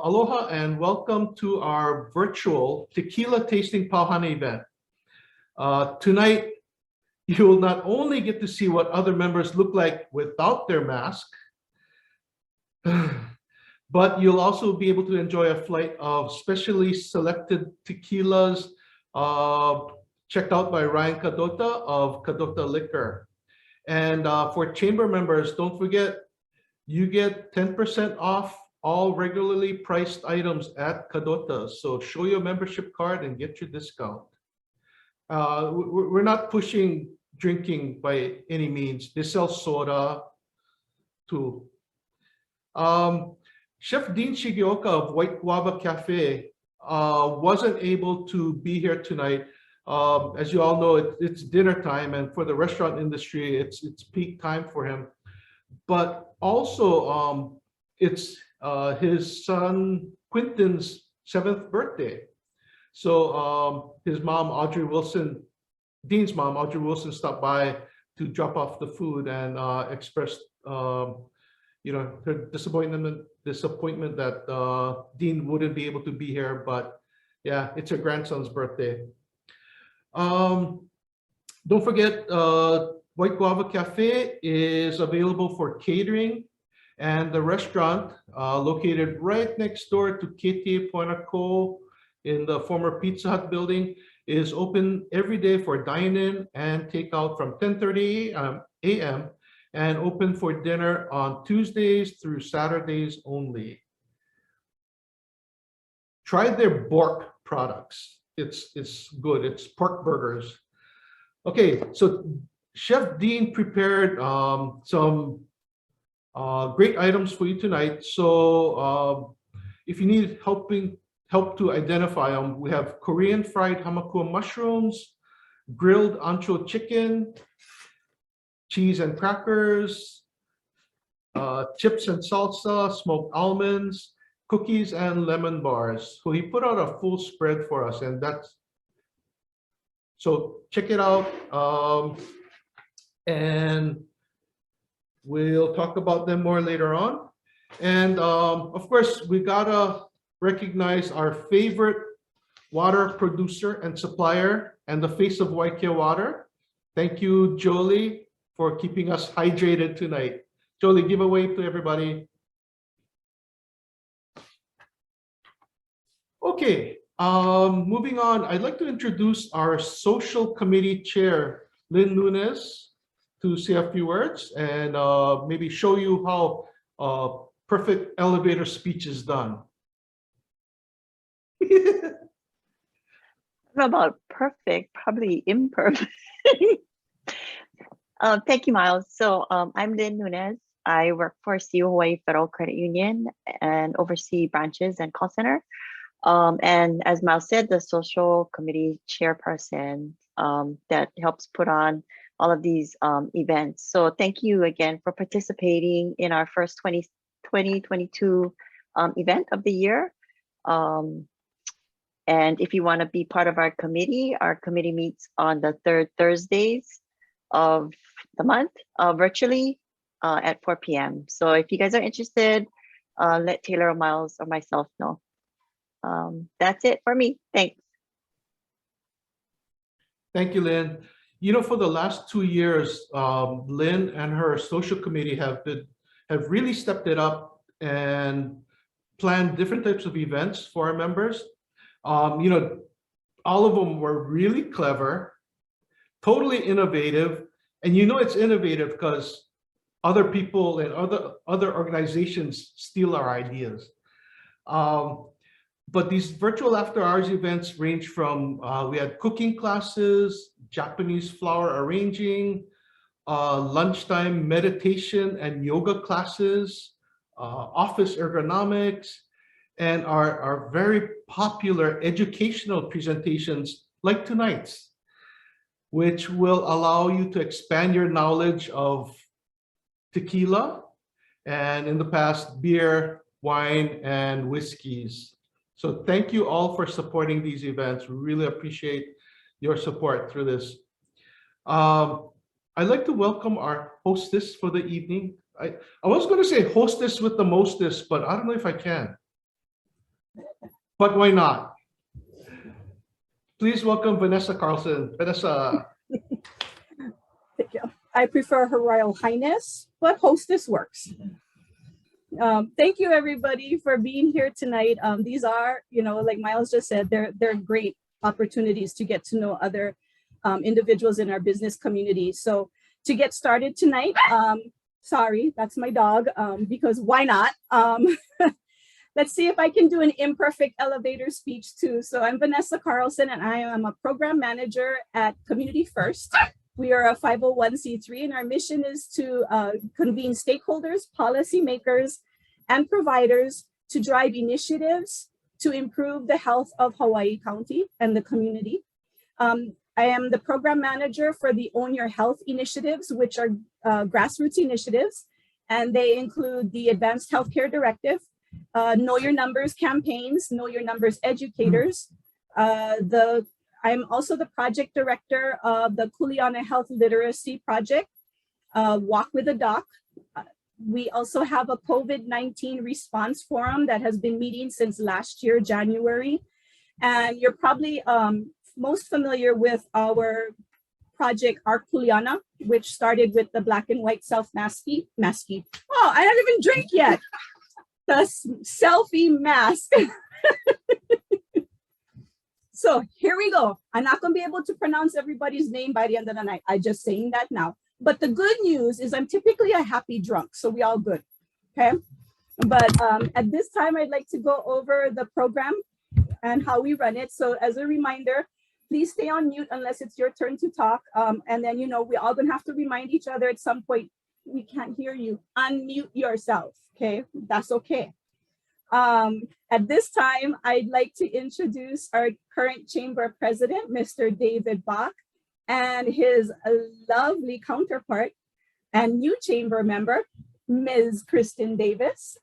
Aloha and welcome to our virtual tequila tasting Pauhana event. Tonight, you'll not only get to see what other members look like without their mask, but you'll also be able to enjoy a flight of specially selected tequilas checked out by Ryan Cadota of Cadota Liquor. And for chamber members, don't forget, you get 10% off all regularly priced items at Cadota. So show your membership card and get your discount. We're not pushing drinking by any means. They sell soda too. Chef Dean Shigioka of White Guava Cafe wasn't able to be here tonight. As you all know, it's dinner time, and for the restaurant industry, it's peak time for him. But also, it's his son Quinton's 7th birthday. So his mom, Audrey Wilson, Dean's mom, Audrey Wilson, stopped by to drop off the food and expressed, her disappointment that Dean wouldn't be able to be here. But yeah, it's her grandson's birthday. Don't forget, White Guava Cafe is available for catering, and the restaurant located right next door to KTA Poinaco in the former Pizza Hut building is open every day for dine-in and takeout from 10:30 a.m. and open for dinner on Tuesdays through Saturdays only. Try their pork products. It's good. It's pork burgers. Okay, so Chef Dean prepared some great items for you tonight. So if you need help to identify them, we have Korean fried hamakua mushrooms, grilled ancho chicken, cheese and crackers, chips and salsa, smoked almonds, cookies and lemon bars. So he put out a full spread for us, and so check it out. And we'll talk about them more later on. And of course, we gotta recognize our favorite water producer and supplier and the face of Waikea Water. Thank you, Jolie, for keeping us hydrated tonight. Jolie, give a wave to everybody. Okay, moving on, I'd like to introduce our social committee chair, Lynn Nunes, to say a few words and maybe show you how perfect elevator speech is done. I don't know about perfect, probably imperfect. Thank you, Miles. So I'm Lynn Nunes. I work for CU Hawaii Federal Credit Union and oversee branches and call center. And as Miles said, the social committee chairperson that helps put on all of these events. So thank you again for participating in our first 2022 event of the year. And if you want to be part of our committee meets on the third Thursdays of the month virtually at 4 p.m. So if you guys are interested, let Taylor or Miles or myself know. That's it for me. Thanks. Thank you, Lynn. You know, for the last 2 years, Lynn and her social committee have really stepped it up and planned different types of events for our members. All of them were really clever, totally innovative, and it's innovative because other people and other organizations steal our ideas. But these virtual after hours events range from, we had cooking classes, Japanese flower arranging, lunchtime meditation and yoga classes, office ergonomics, and our very popular educational presentations like tonight's, which will allow you to expand your knowledge of tequila and in the past beer, wine, and whiskeys. So thank you all for supporting these events. We really appreciate your support through this. I'd like to welcome our hostess for the evening. I was going to say hostess with the mostest, but I don't know if I can. but why not? Please welcome Vanessa Carlson. Vanessa. Thank you. I prefer Her Royal Highness, but hostess works. Thank you everybody for being here tonight. These are, like Miles just said, they're great opportunities to get to know other individuals in our business community. So to get started tonight, sorry, that's my dog, because why not? Let's see if I can do an imperfect elevator speech too. So I'm Vanessa Carlson and I am a program manager at Community First. We are a 501c3 and our mission is to convene stakeholders, policymakers, and providers to drive initiatives to improve the health of Hawaii County and the community. I am the program manager for the Own Your Health initiatives, which are grassroots initiatives, and they include the Advanced Healthcare Directive, Know Your Numbers campaigns, Know Your Numbers educators. I'm also the project director of the Kuleana Health Literacy Project, Walk with a Doc. We also have a COVID-19 response forum that has been meeting since last year, January. And you're probably most familiar with our project, Our Kuleana, which started with the Black and White self-masky. Oh, I haven't even drank yet. The selfie mask. So here we go. I'm not going to be able to pronounce everybody's name by the end of the night. I'm just saying that now. But the good news is I'm typically a happy drunk, so we all good, okay? But at this time, I'd like to go over the program and how we run it. So as a reminder, please stay on mute unless it's your turn to talk. And then, we're all going to have to remind each other at some point, we can't hear you. Unmute yourself, okay? That's okay. At this time, I'd like to introduce our current chamber president, Mr. David Bach, and his lovely counterpart and new chamber member, Ms. Kristen Davis.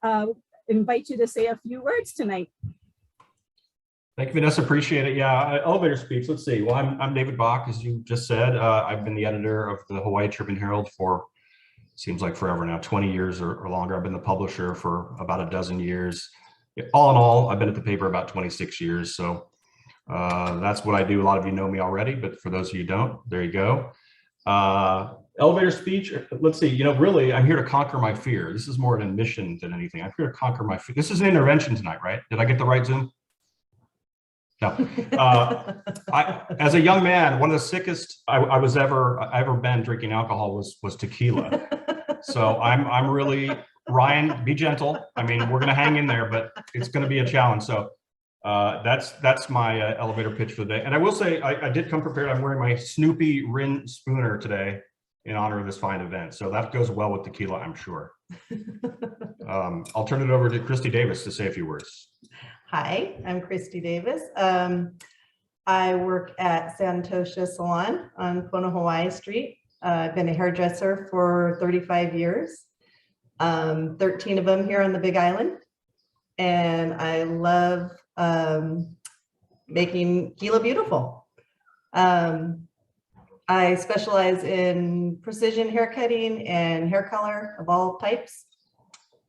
Invite you to say a few words tonight. Thank you, Vanessa. Appreciate it. Yeah, elevator speech. Let's see. Well, I'm David Bach, as you just said. I've been the editor of the Hawaii Tribune Herald for seems like forever now, 20 years or longer. I've been the publisher for about a dozen years. All in all, I've been at the paper about 26 years. So that's what I do. A lot of you know me already, but for those of you who don't, there you go. Elevator speech. Let's see, really, I'm here to conquer my fear. This is more an admission than anything. I'm here to conquer my fear. This is an intervention tonight, right? Did I get the right Zoom? No. As a young man, one of the sickest I've ever been drinking alcohol was tequila. So I'm really, Ryan, be gentle. I mean, we're gonna hang in there, but it's gonna be a challenge. So that's my elevator pitch for the day. And I will say, I did come prepared. I'm wearing my Snoopy Rin Spooner today in honor of this fine event. So that goes well with tequila, I'm sure. I'll turn it over to Christy Davis to say a few words. Hi, I'm Christy Davis. I work at Santosha Salon on Kona, Hawaii Street. I've been a hairdresser for 35 years, 13 of them here on the Big Island. And I love making tequila beautiful. I specialize in precision hair cutting and hair color of all types.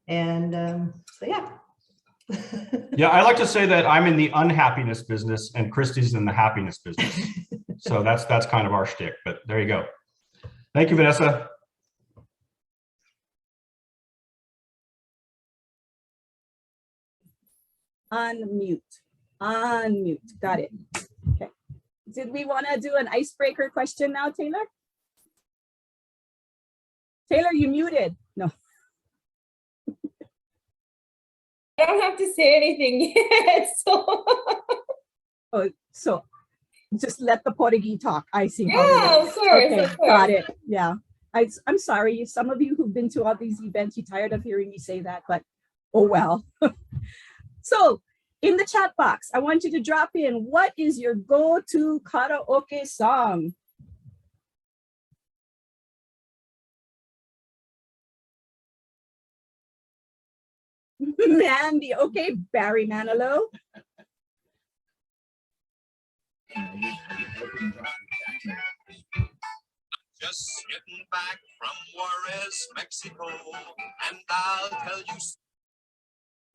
And so, yeah. Yeah, I like to say that I'm in the unhappiness business and Christy's in the happiness business. So that's kind of our shtick, but there you go. Thank you, Vanessa. Unmute. Got it. Okay. Did we want to do an icebreaker question now, Taylor? Taylor, you muted. No. I don't have to say anything yet. So just let the Portuguese talk. I see. Yeah, of course. Okay, of course. got it. Yeah. I'm sorry. Some of you who've been to all these events, you're tired of hearing me say that, but oh well. So in the chat box, I want you to drop in, what is your go-to karaoke song? Mandy, okay, Barry Manilow. Just getting back from Juarez, Mexico, and I'll tell you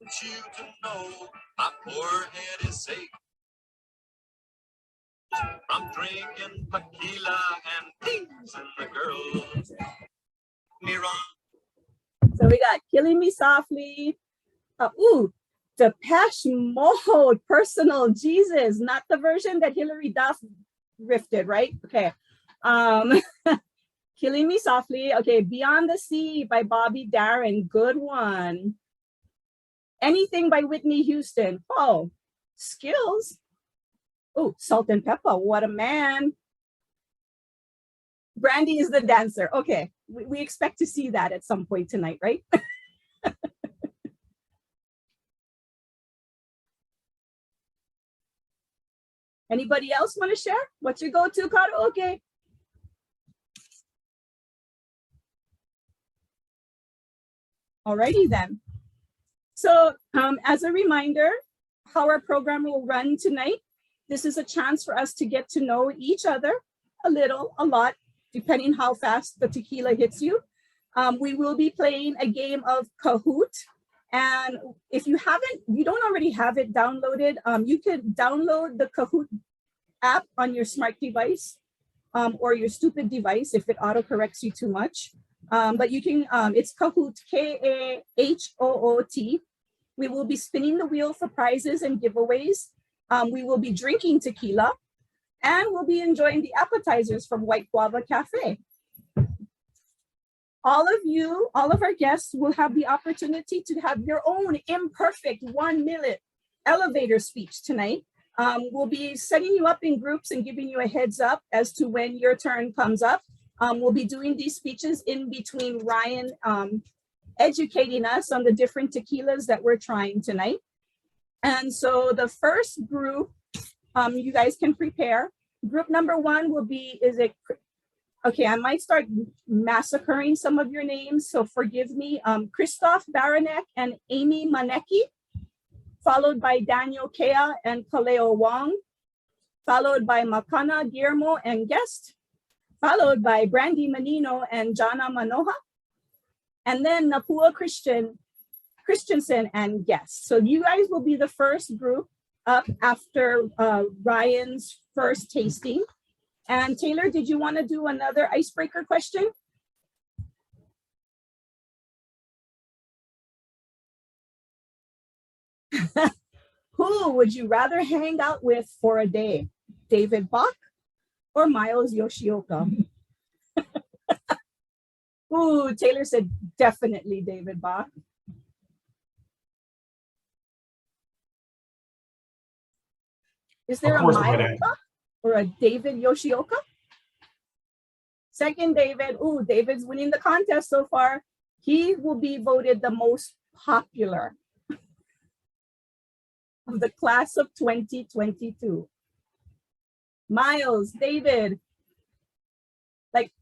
to know my forehead is safe from drinking tequila and teasing the girls. Me wrong. So we got Killing Me Softly. Depeche Mode, Personal Jesus, not the version that Hillary Duff riffed, right? Okay. Killing Me Softly. Okay, Beyond the Sea by Bobby Darin, good one. Anything by Whitney Houston. Oh, Skills. Oh, Salt and Pepper, What a Man. Brandy is the Dancer. Okay, we expect to see that at some point tonight, right? Anybody else want to share? What's your go-to karaoke? Alrighty then. So as a reminder, how our program will run tonight, this is a chance for us to get to know each other a little, a lot, depending how fast the tequila hits you. We will be playing a game of Kahoot. And if you don't already have it downloaded, you can download the Kahoot app on your smart device or your stupid device if it autocorrects you too much. But you can, it's Kahoot, K-A-H-O-O-T. We will be spinning the wheel for prizes and giveaways. We will be drinking tequila and we'll be enjoying the appetizers from White Guava Cafe. All of our guests will have the opportunity to have your own imperfect 1-minute elevator speech tonight. We'll be setting you up in groups and giving you a heads up as to when your turn comes up. We'll be doing these speeches in between Ryan educating us on the different tequilas that we're trying tonight. And so the first group, you guys can prepare. Group number 1 will be, okay, I might start massacring some of your names, so forgive me. Christoph Baranek and Amy Manecki, followed by Daniel Kea and Kaleo Wong, followed by Makana Guillermo and Guest, followed by Brandy Menino and Jana Manoha, and then Napua Christensen and Guest. So you guys will be the first group up after Ryan's first tasting. And Taylor, did you want to do another icebreaker question? Who would you rather hang out with for a day? David Bach or Miles Yoshioka? Ooh, Taylor said definitely David Bach. Is there a Miles Bach or a David Yoshioka? Second David. Ooh, David's winning the contest so far. He will be voted the most popular of the class of 2022. Miles, David. Like,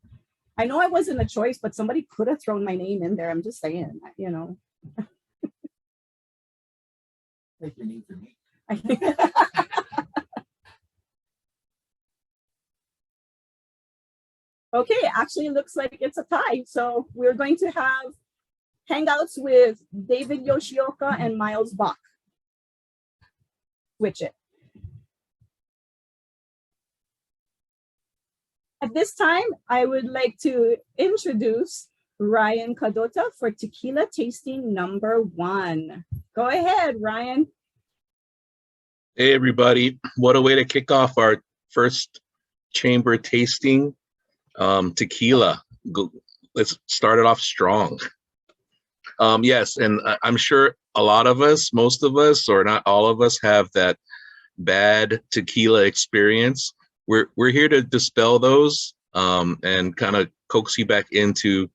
I know I wasn't a choice, but somebody could have thrown my name in there. I'm just saying, you know. Take your name for me. Okay, actually looks like it's a tie. So we're going to have hangouts with David Yoshioka and Miles Bach. Switch it. At this time, I would like to introduce Ryan Cadota for tequila tasting number 1. Go ahead, Ryan. Hey, everybody. What a way to kick off our first chamber tasting. Tequila. Let's start it off strong. Yes, and I'm sure a lot of us, most of us, or not all of us, have that bad tequila experience. We're here to dispel those and kind of coax you back into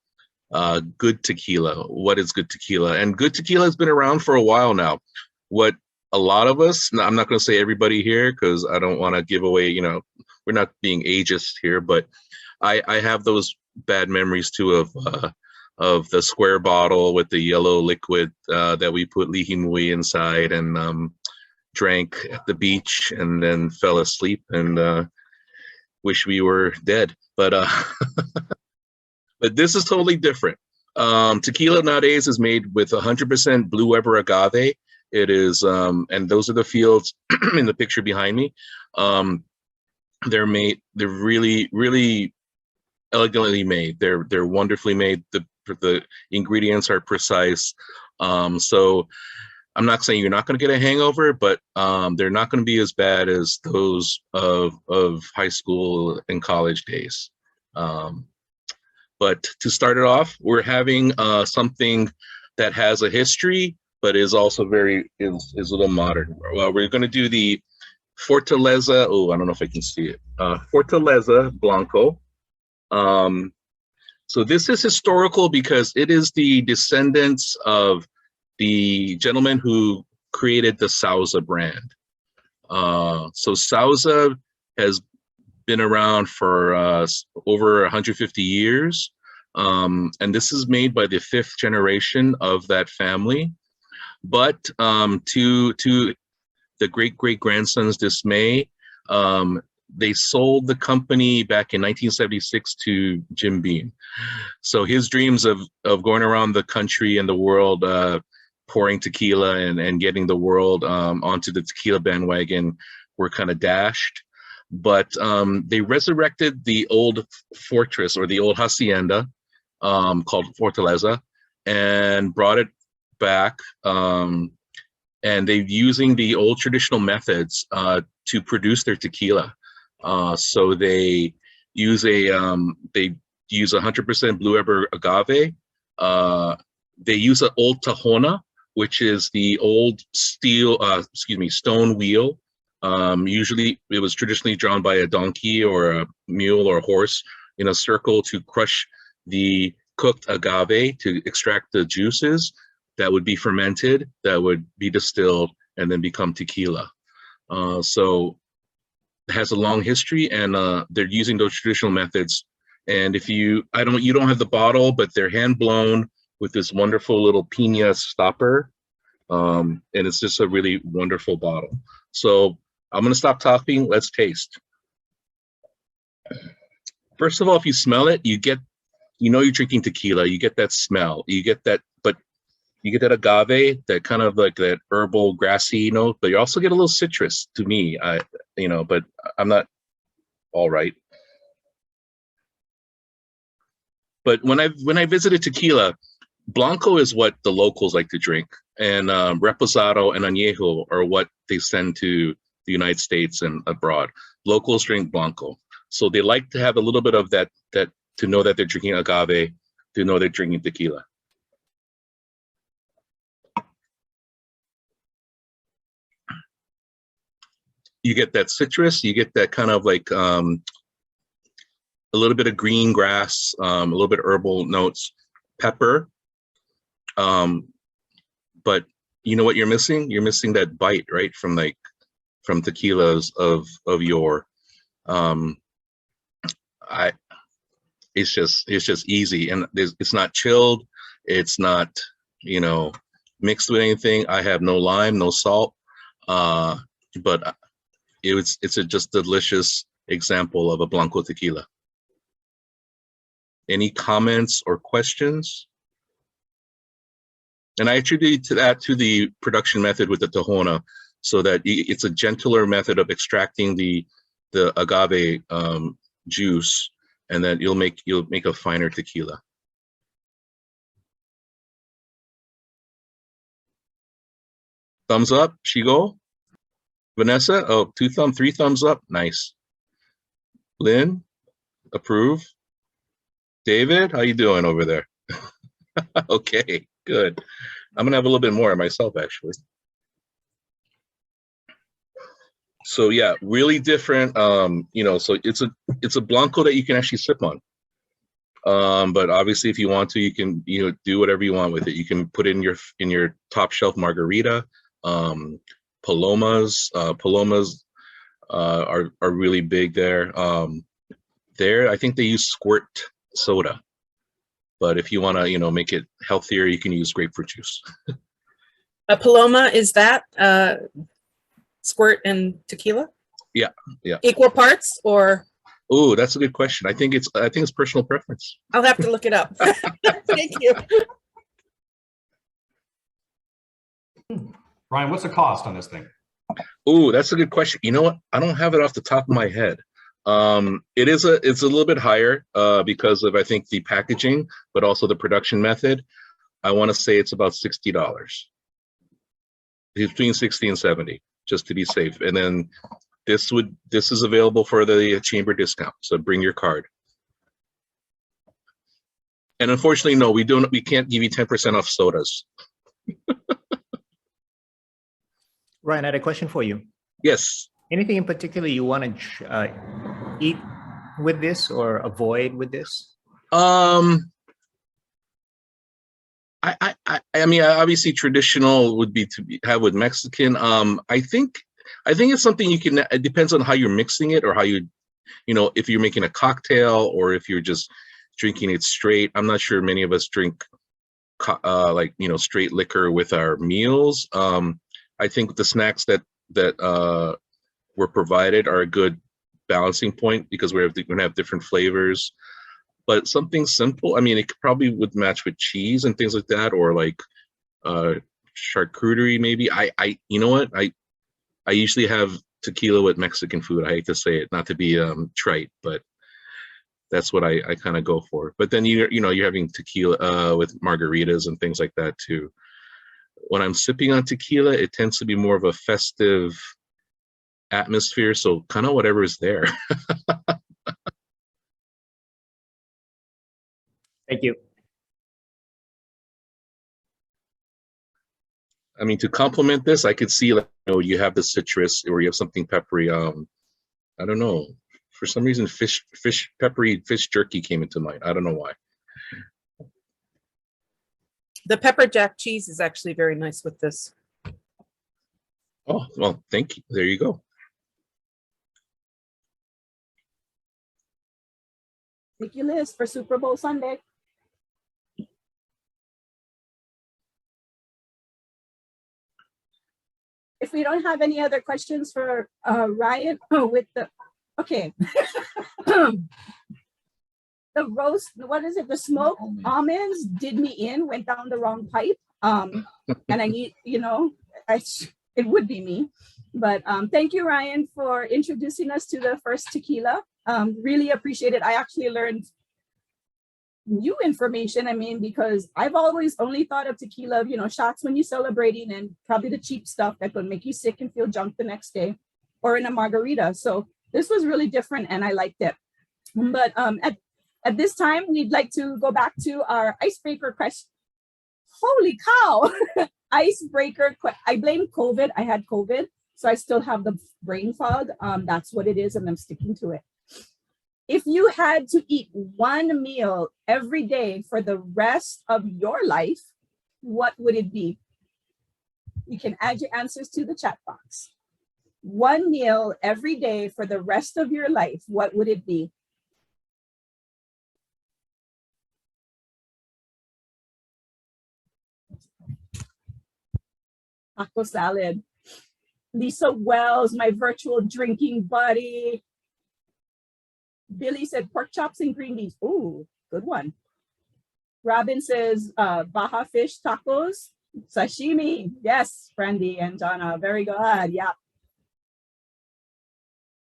good tequila. What is good tequila? And good tequila has been around for a while now. What a lot of us, I'm not going to say everybody here because I don't want to give away, you know, we're not being ageist here, but I have those bad memories too of the square bottle with the yellow liquid that we put lihimui inside and drank at the beach and then fell asleep and wish we were dead. But but this is totally different. Tequila nowadays is made with 100% Blue Weber agave, It is, and those are the fields in the picture behind me. They're really, really elegantly made. They're wonderfully made. The ingredients are precise. So I'm not saying you're not going to get a hangover, but they're not going to be as bad as those of high school and college days. But to start it off, we're having something that has a history, but is also is a little modern. Well, we're going to do the Fortaleza. Oh, I don't know if I can see it. Fortaleza Blanco. So this is historical because it is the descendants of the gentleman who created the Sauza brand. So Sauza has been around for over 150 years. And this is made by the 5th generation of that family. But to the great-great-grandson's dismay, they sold the company back in 1976 to Jim Beam. So his dreams of going around the country and the world pouring tequila and getting the world onto the tequila bandwagon were kind of dashed. But they resurrected the old fortress or the old hacienda called Fortaleza and brought it back. And they're using the old traditional methods to produce their tequila. So they use 100% Blue Eber agave. They use an old tahona, which is the old stone wheel. Usually it was traditionally drawn by a donkey or a mule or a horse in a circle to crush the cooked agave to extract the juices that would be fermented, that would be distilled, and then become tequila. So it has a long history, and they're using those traditional methods. And if you don't have the bottle, but they're hand blown with this wonderful little piña stopper. And it's just a really wonderful bottle. So I'm gonna stop talking, let's taste. First of all, if you smell it, you know you're drinking tequila, you get that smell, you get that agave, that kind of like that herbal grassy note, but you also get a little citrus to me, but I'm not all right. But when I visited tequila, Blanco is what the locals like to drink, and Reposado and Anejo are what they send to the United States and abroad. Locals drink Blanco. So they like to have a little bit of that to know that they're drinking agave, to know they're drinking tequila. You get that citrus, you get that kind of like a little bit of green grass, a little bit of herbal notes, pepper. But you know what you're missing? You're missing that bite, right? From tequilas of yore. It's just easy, and it's not chilled. It's not, mixed with anything. I have no lime, no salt, but it's a just delicious example of a Blanco tequila. Any comments or questions? And I attribute that to the production method with the tahona, so that it's a gentler method of extracting the agave juice, and then you'll make a finer tequila. Thumbs up, Shigo. Vanessa, oh, 3 thumbs up, nice. Lynn, approve. David, how you doing over there? Okay, good. I'm gonna have a little bit more of myself, actually. So yeah, really different. So it's a Blanco that you can actually sip on. But obviously, if you want to, you can do whatever you want with it. You can put it in your top shelf margarita. Palomas are really big there. I think they use squirt soda. But if you want to, make it healthier, you can use grapefruit juice. A Paloma, is that squirt and tequila? Yeah. Equal parts, or? Oh, that's a good question. I think it's personal preference. I'll have to look it up. Thank you. Ryan, what's the cost on this thing? Ooh, that's a good question. You know what? I don't have it off the top of my head. It's a little bit higher because of I think the packaging, but also the production method. I want to say it's about $60, between 60 and 70, just to be safe. And then this is available for the chamber discount. So bring your card. And unfortunately, no, we can't give you 10% off sodas. Ryan, I had a question for you. Yes. Anything in particular you want to eat with this or avoid with this? I mean, obviously traditional would be to have with Mexican. I think it's something you can, it depends on how you're mixing it or how you know, if you're making a cocktail or if you're just drinking it straight. I'm not sure many of us drink like, you know, straight liquor with our meals. I think the snacks that were provided are a good balancing point because we're going to have different flavors. But something simple, I mean, it probably would match with cheese and things like that, or like charcuterie maybe. You know what? I usually have tequila with Mexican food. I hate to say it, not to be trite, but that's what I kind of go for. But then you know you're having tequila with margaritas and things like that too. When I'm sipping on tequila, it tends to be more of a festive atmosphere. So kind of whatever is there. Thank you. I mean, to complement this, I could see, like, you know, you have the citrus or you have something peppery. I don't know. For some reason, peppery fish jerky came into mind. I don't know why. The pepper jack cheese is actually very nice with this. Oh, well, thank you. There you go. Make your list for Super Bowl Sunday. If we don't have any other questions for Ryan, with the, okay. The roast, what is it? The smoked almonds did me in, went down the wrong pipe. And I need, you know, it would be me. But thank you, Ryan, for introducing us to the first tequila. Really appreciate it. I actually learned new information. I mean, because I've always only thought of tequila, you know, shots when you're celebrating and probably the cheap stuff that could make you sick and feel drunk the next day, or in a margarita. So this was really different and I liked it. But at this time, we'd like to go back to our icebreaker question. Holy cow! Icebreaker. I blame COVID. I had COVID, so I still have the brain fog. That's what it is, and I'm sticking to it. If you had to eat one meal every day for the rest of your life, what would it be? You can add your answers to the chat box. One meal every day for the rest of your life, what would it be? Taco salad. Lisa Wells, my virtual drinking buddy. Billy said pork chops and green beans. Ooh, good one. Robin says Baja fish tacos, sashimi. Yes, Brandy and Jana, very good. Yeah.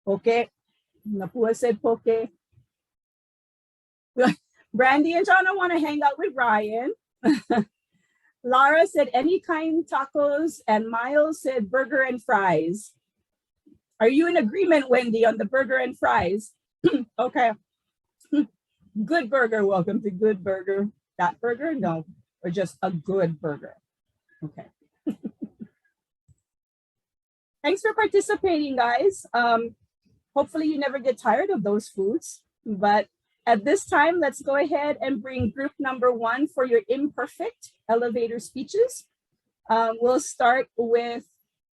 Poke. Napua said poke. Brandy and Jana want to hang out with Ryan. Lara said any kind tacos, and Miles said burger and fries. Are you in agreement, Wendy, on the burger and fries? Okay. Good burger. Welcome to Good Burger. That burger? No, or just a good burger. Okay. Thanks for participating, guys. Hopefully you never get tired of those foods. But at this time, let's go ahead and bring group number one for your imperfect elevator speeches. We'll start with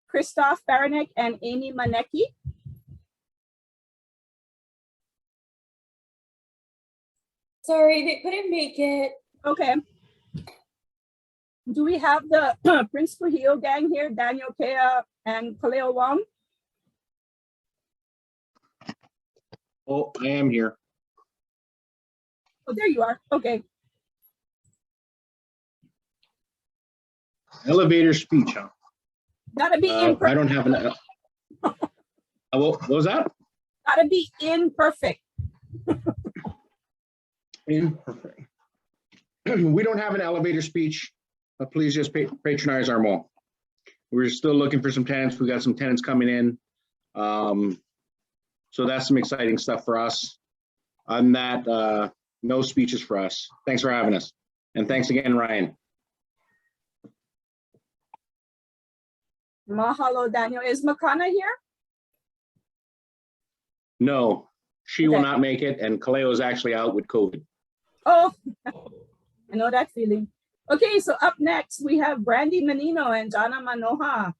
Christoph Baranek and Amy Manecki. Sorry, they couldn't make it. Okay. Do we have the Prince Trujillo gang here, Daniel Kea and Kaleo Wong? Oh, I am here. Oh, there you are. Okay. Elevator speech, huh? Gotta be I imperfect. don't have an. What was that? Gotta be imperfect. Imperfect. We don't have an elevator speech, but please just patronize our mall. We're still looking for some tenants. We got some tenants coming in. So that's some exciting stuff for us. On that, no speeches for us. Thanks for having us. And thanks again, Ryan. Mahalo, Daniel. Is Makana here? No, she will Okay. not make it. And Kaleo is actually out with COVID. Oh, I know that feeling. Okay, so up next we have Brandy Menino and Jana Manoha.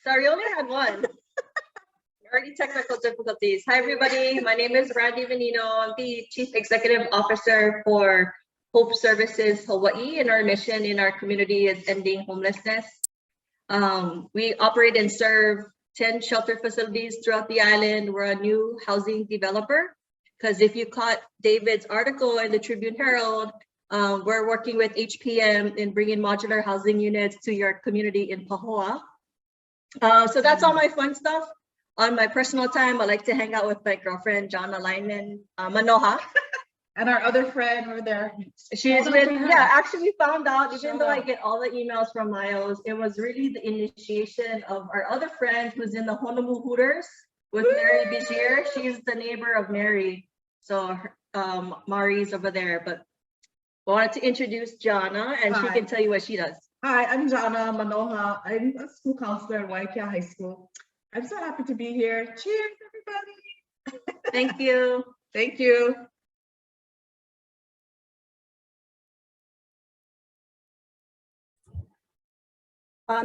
Sorry, only had one. Already technical difficulties. Hi, everybody. My name is Randy Menino. I'm the Chief Executive Officer for Hope Services Hawaii, and our mission in our community is ending homelessness. We operate and serve 10 shelter facilities throughout the island. We're a new housing developer, because if you caught David's article in the Tribune Herald, we're working with HPM in bringing modular housing units to your community in Pahoa. So that's all my fun stuff. On my personal time, I like to hang out with my girlfriend, Jana Lyman Manoha. And our other friend over there. She's been, yeah, actually found out, even though I get all the emails from Miles, it was really the initiation of our other friend who's in the Honomu Hooters with Mary Bigier. She's the neighbor of Mary. So Mari's over there, but I wanted to introduce Jana, and she can tell you what she does. Hi, I'm Jana Manoha. I'm a school counselor at Waikia High School. I'm so happy to be here. Cheers, everybody. Thank you. Thank you.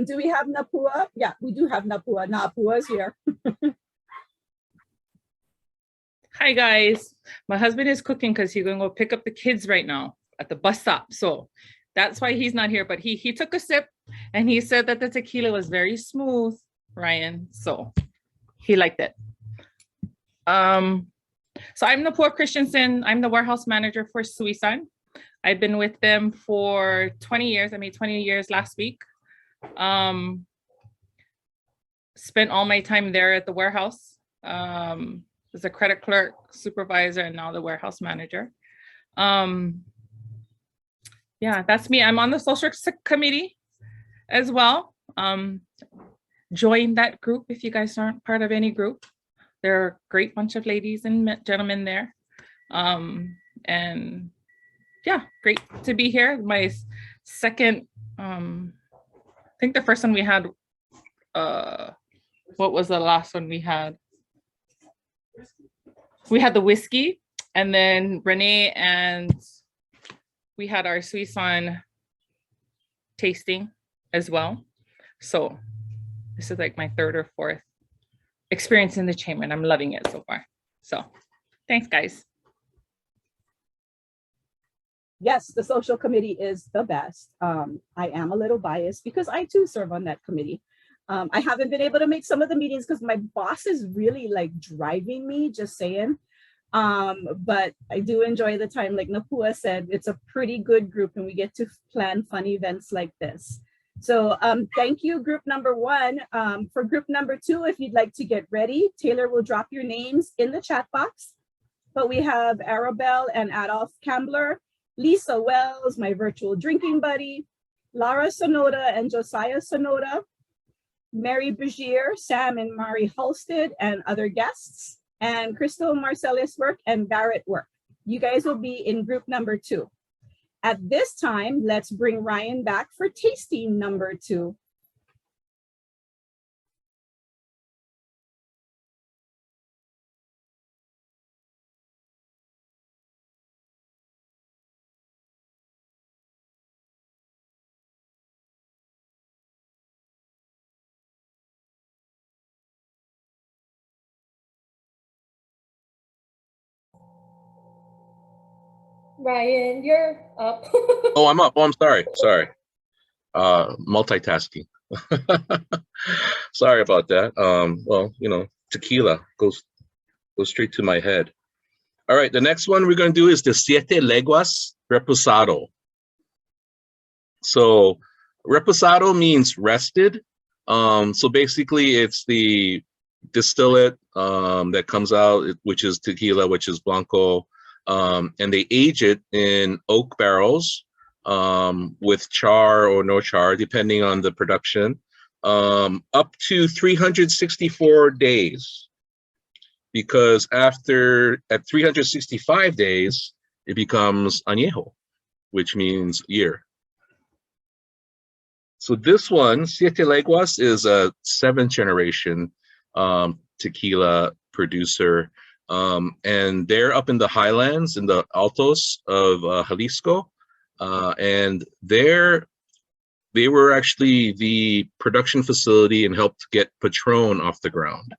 Do we have Napua? Yeah, we do have Napua. Napua's here. Hi guys, my husband is cooking because he's gonna go pick up the kids right now at the bus stop. So that's why he's not here, but he took a sip and he said that the tequila was very smooth, Ryan. So he liked it. So I'm Napua Christensen. I'm the warehouse manager for Suisun. I've been with them for 20 years. I made 20 years last week. Spent all my time there at the warehouse. As a credit clerk, supervisor, and now the warehouse manager. Yeah, that's me. I'm on the social committee as well. Join that group if you guys aren't part of any group. There are a great bunch of ladies and gentlemen there. And yeah, great to be here. My second, I think the first one we had, what was the last one we had? We had the whiskey, and then Renee and we had our Suisun tasting as well. So this is like my third or fourth experience in the chamber, and I'm loving it so far. So thanks, guys. Yes, the social committee is the best. I am a little biased because I too serve on that committee. I haven't been able to make some of the meetings because my boss is really like driving me, just saying. But I do enjoy the time. Like Napua said, it's a pretty good group and we get to plan fun events like this. So thank you, group number one. For group number two, if you'd like to get ready, Taylor will drop your names in the chat box. But we have Arabelle and Adolph Kambler, Lisa Wells, my virtual drinking buddy, Lara Sonoda and Josiah Sonoda, Mary Bigier, Sam and Mari Halstead, and other guests, and Crystal Marcellus Work and Barrett Work. You guys will be in group number two. At this time, let's bring Ryan back for tasting number two. Ryan, you're up. Oh, I'm up. Oh, I'm sorry. Sorry. Multitasking. Sorry about that. Well, you know, tequila goes straight to my head. All right, the next one we're going to do is the Siete Leguas Reposado. So reposado means rested. So basically it's the distillate that comes out, which is tequila, which is blanco, and they age it in oak barrels with char or no char, depending on the production, up to 364 days. Because at 365 days, it becomes añejo, which means year. So this one, Siete Leguas, is a 7th generation tequila producer. And they're up in the highlands, in the altos of Jalisco. And they were actually the production facility and helped get Patron off the ground.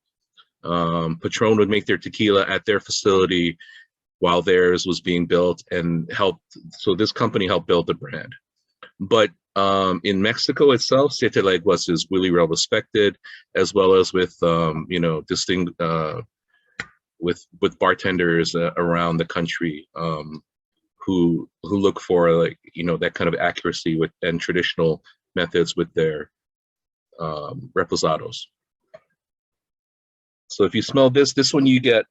Patron would make their tequila at their facility while theirs was being built, and helped. So this company helped build the brand. But in Mexico itself, Siete Leguas is really well respected, as well as with with bartenders around the country who look for that kind of accuracy and traditional methods with their reposados. So if you smell this one, you get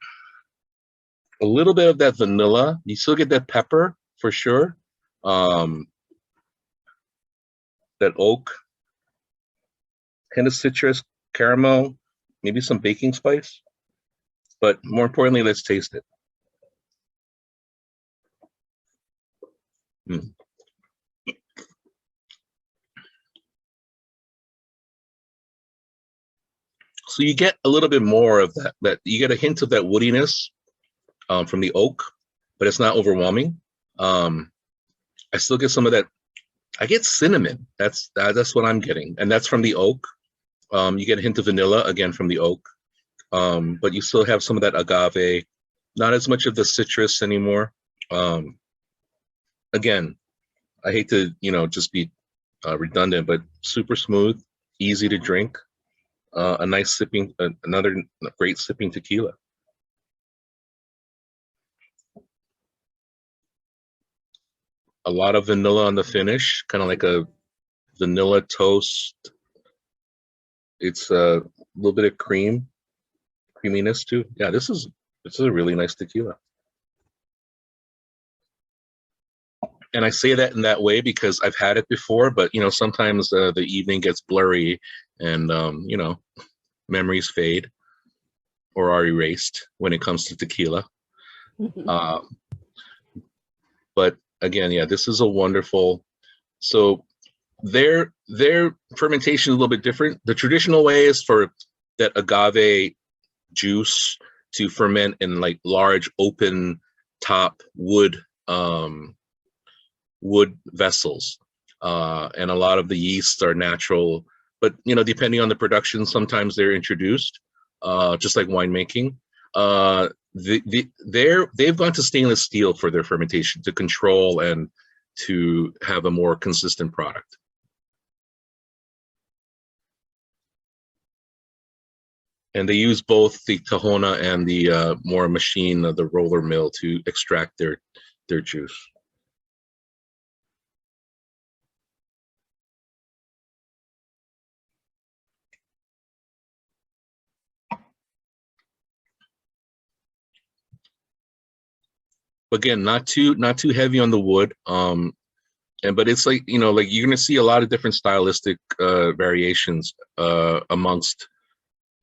a little bit of that vanilla. You still get that pepper for sure. That oak, kind of citrus, caramel, maybe some baking spice. But more importantly, let's taste it. So you get a little bit more of that you get a hint of that woodiness from the oak, but it's not overwhelming. I still get some of that. I get cinnamon. That's what I'm getting, and that's from the oak. You get a hint of vanilla again from the oak, but you still have some of that agave. Not as much of the citrus anymore. Again, I hate to just be redundant, but super smooth, easy to drink. A nice sipping, another great sipping tequila. A lot of vanilla on the finish, kind of like a vanilla toast. It's a little bit of creaminess too. Yeah, this is a really nice tequila. And I say that in that way because I've had it before, but sometimes the evening gets blurry, and memories fade or are erased when it comes to tequila. But again, yeah, this is a wonderful. So their fermentation is a little bit different. The traditional way is for that agave juice to ferment in like large open top wood vessels, and a lot of the yeasts are natural, but depending on the production, sometimes they're introduced, just like winemaking. They've gone to stainless steel for their fermentation to control and to have a more consistent product. And they use both the tahona and the more machine, the roller mill, to extract their juice. Again, not too heavy on the wood, but it's like like you're gonna see a lot of different stylistic variations amongst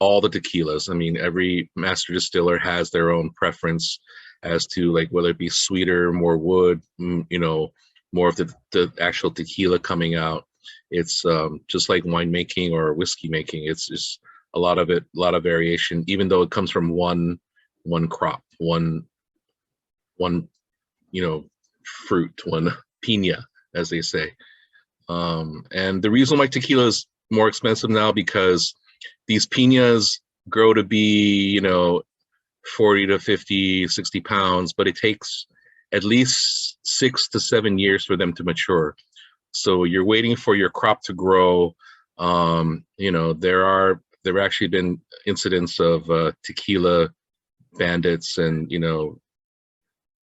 all the tequilas. I mean, every master distiller has their own preference as to like whether it be sweeter, more wood, more of the actual tequila coming out. It's just like winemaking or whiskey making. It's just a lot of variation, even though it comes from one crop, one fruit, one piña, as they say. And the reason why tequila is more expensive now, because these piñas grow to be 40 to 50, 60 pounds, but it takes at least 6 to 7 years for them to mature. So you're waiting for your crop to grow. There have actually been incidents of tequila bandits and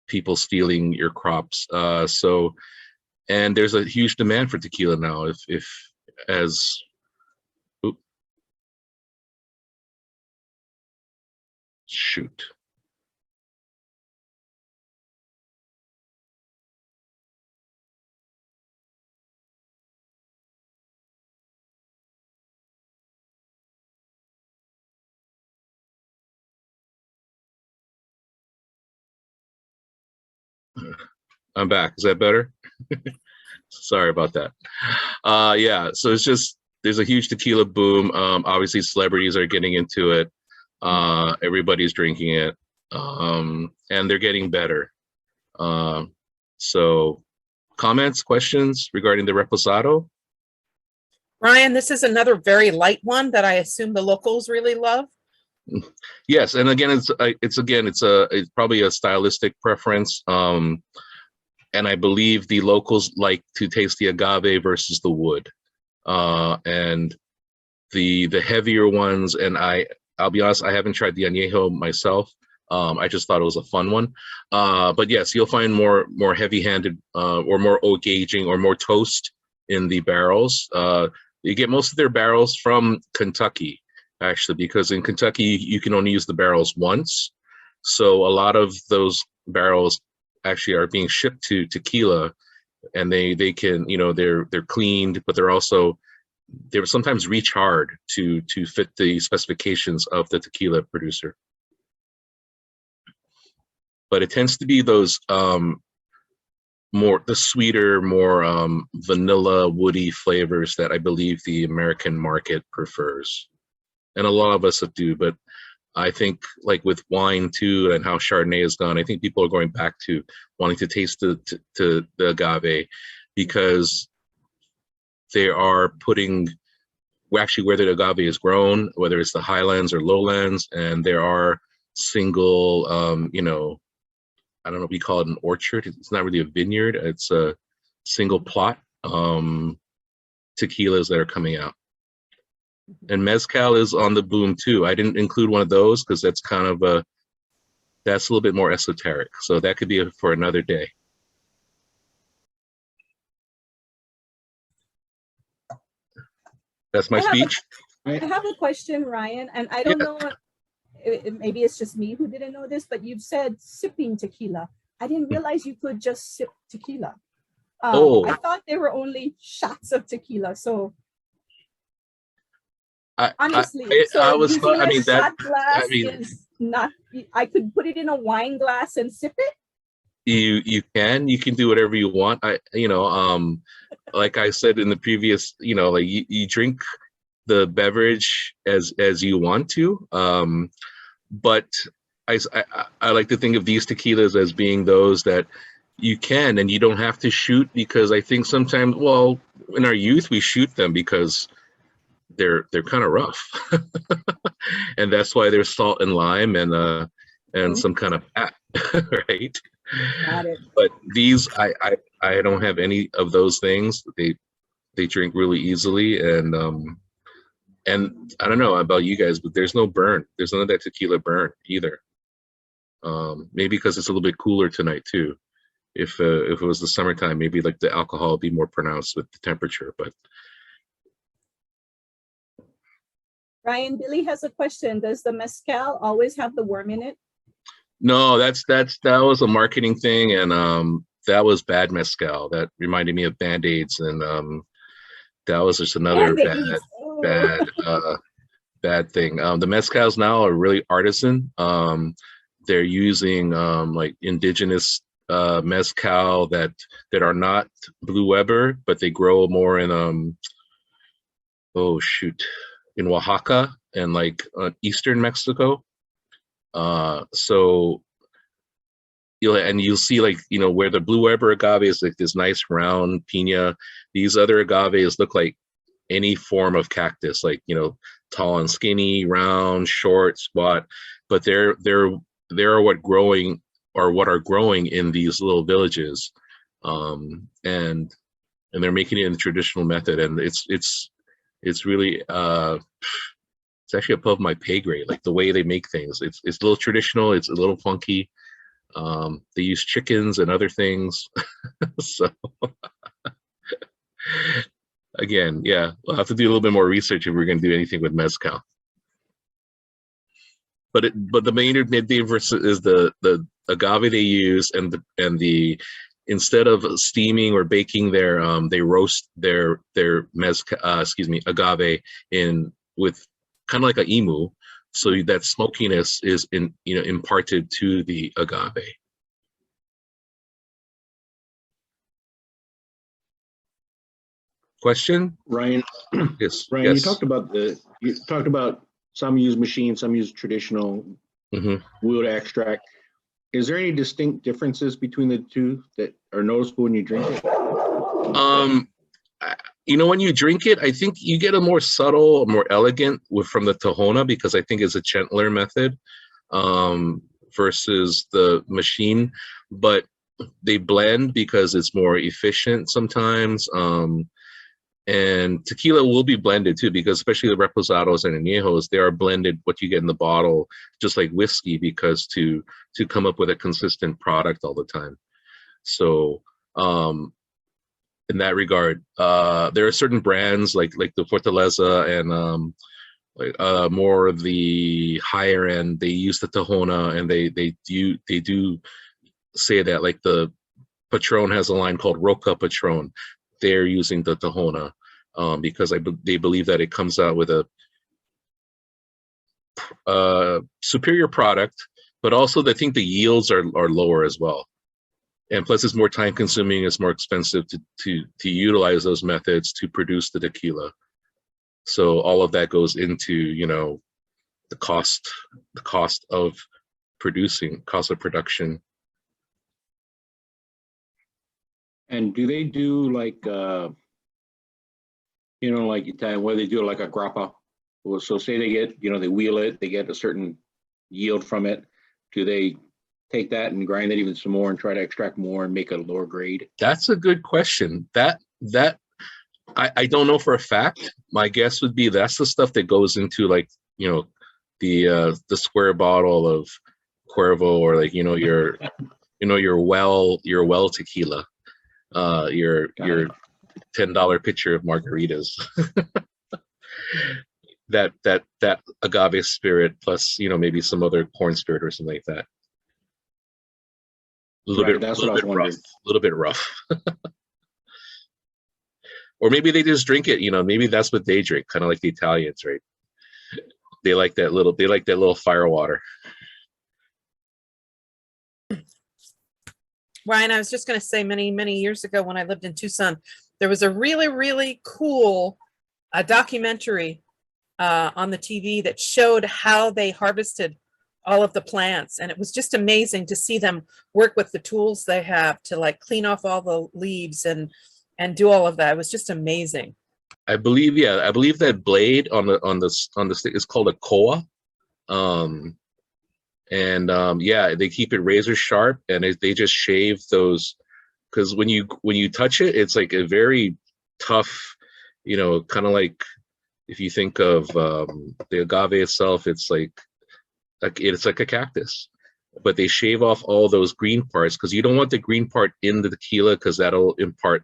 people stealing your crops. So, and there's a huge demand for tequila now. Shoot. I'm back. Is that better? Sorry about that. Yeah, so it's just, there's a huge tequila boom. Obviously celebrities are getting into it. Everybody's drinking it. And they're getting better. So comments, questions regarding the Reposado? Ryan, this is another very light one that I assume the locals really love. Yes, and again, it's probably a stylistic preference. And I believe the locals like to taste the agave versus the wood, and the heavier ones. And I'll be honest, I haven't tried the Anejo myself. I just thought it was a fun one. But yes, you'll find more heavy-handed or more oak aging or more toast in the barrels. You get most of their barrels from Kentucky, actually, because in Kentucky you can only use the barrels once. So a lot of those barrels actually are being shipped to tequila, and they can, you know, they're cleaned, but they're sometimes recharred to fit the specifications of the tequila producer. But it tends to be those the sweeter, more vanilla, woody flavors that I believe the American market prefers, and a lot of us do. But I think, like with wine too, and how Chardonnay has gone, I think people are going back to wanting to taste the agave, because they are putting actually where the agave is grown, whether it's the highlands or lowlands, and there are single, you know, I don't know if we call it an orchard. It's not really a vineyard. It's a single plot tequilas that are coming out. And Mezcal is on the boom too. I didn't include one of those because that's kind of that's a little bit more esoteric. So that could be for another day. That's my speech. I have a question, Ryan, and I don't know, maybe it's just me who didn't know this, but you've said sipping tequila. I didn't realize you could just sip tequila. I thought there were only shots of tequila. So honestly, shot glass is not. I could put it in a wine glass and sip it. You can do whatever you want. Like I said in the previous, like you drink the beverage as you want to. But I like to think of these tequilas as being those that you can, and you don't have to shoot, because I think sometimes, well, in our youth we shoot them because they're kind of rough, and that's why there's salt and lime and some kind of fat, right? Got it. But these, I don't have any of those things. They drink really easily, and I don't know about you guys, but there's no burn. There's none of that tequila burn either. Maybe because it's a little bit cooler tonight too. If it was the summertime, maybe like the alcohol would be more pronounced with the temperature. But Ryan, Billy has a question. Does the mezcal always have the worm in it? no, that was a marketing thing, and that was bad mezcal. That reminded me of Band-Aids, and that was just another bad thing. The mezcals now are really artisan. They're using like indigenous mezcal that are not Blue Weber, but they grow more in in Oaxaca and like eastern Mexico. So you'll see, like, where the Blue Weber agave is like this nice round pina. These other agaves look like any form of cactus, like, tall and skinny, round, short, squat, but they're what are growing in these little villages, and they're making it in the traditional method, and it's really it's actually above my pay grade, like the way they make things. It's a little traditional, it's a little funky, They use chickens and other things. So again, yeah, we'll have to do a little bit more research if we're going to do anything with mezcal. But the main difference is the agave they use, and the instead of steaming or baking they roast their mezcal, agave in with kind of like a emu, so that smokiness is imparted to the agave. Question, Ryan? Yes. Ryan, yes. you talked about some use machine, some use traditional wheel to extract. Is there any distinct differences between the two that are noticeable when you drink it? When you drink it, I think you get a more subtle, more elegant from the Tahona, because I think it's a gentler method versus the machine, but they blend because it's more efficient sometimes. And tequila will be blended too, because especially the reposados and añejos, they are blended what you get in the bottle, just like whiskey, because to come up with a consistent product all the time. So in that regard, there are certain brands like the Fortaleza and more of the higher end, they use the Tahona, and they do say that, like the Patron has a line called Roca Patron. They're using the Tahona because they believe that it comes out with a superior product, but also they think the yields are lower as well. And plus it's more time consuming, it's more expensive to utilize those methods to produce the tequila. So all of that goes into, the cost of production. And do they do like like Italian, where they do like a grappa? Well, so say they get, they wheel it, they get a certain yield from it. Do they take that and grind it even some more and try to extract more and make a lower grade? That's a good question. That I don't know for a fact. My guess would be that's the stuff that goes into, like, the square bottle of Cuervo, or like, your well tequila, your $10 pitcher of margaritas. that agave spirit plus, maybe some other corn spirit or something like that. A little bit rough. Or maybe they just drink it, maybe that's what they drink, kind of like the Italians, right? They like that little fire water. Ryan, I was just going to say, many, many years ago when I lived in Tucson, there was a really, really cool documentary on the TV that showed how they harvested all of the plants. And it was just amazing to see them work with the tools they have to, like, clean off all the leaves and do all of that. It was just amazing. I believe that blade on the stick is called a koa. They keep it razor sharp, and they just shave those, because when you touch it, it's like a very tough, kind of like, if you think of the agave itself, it's like a cactus, but they shave off all those green parts, because you don't want the green part in the tequila, because that'll impart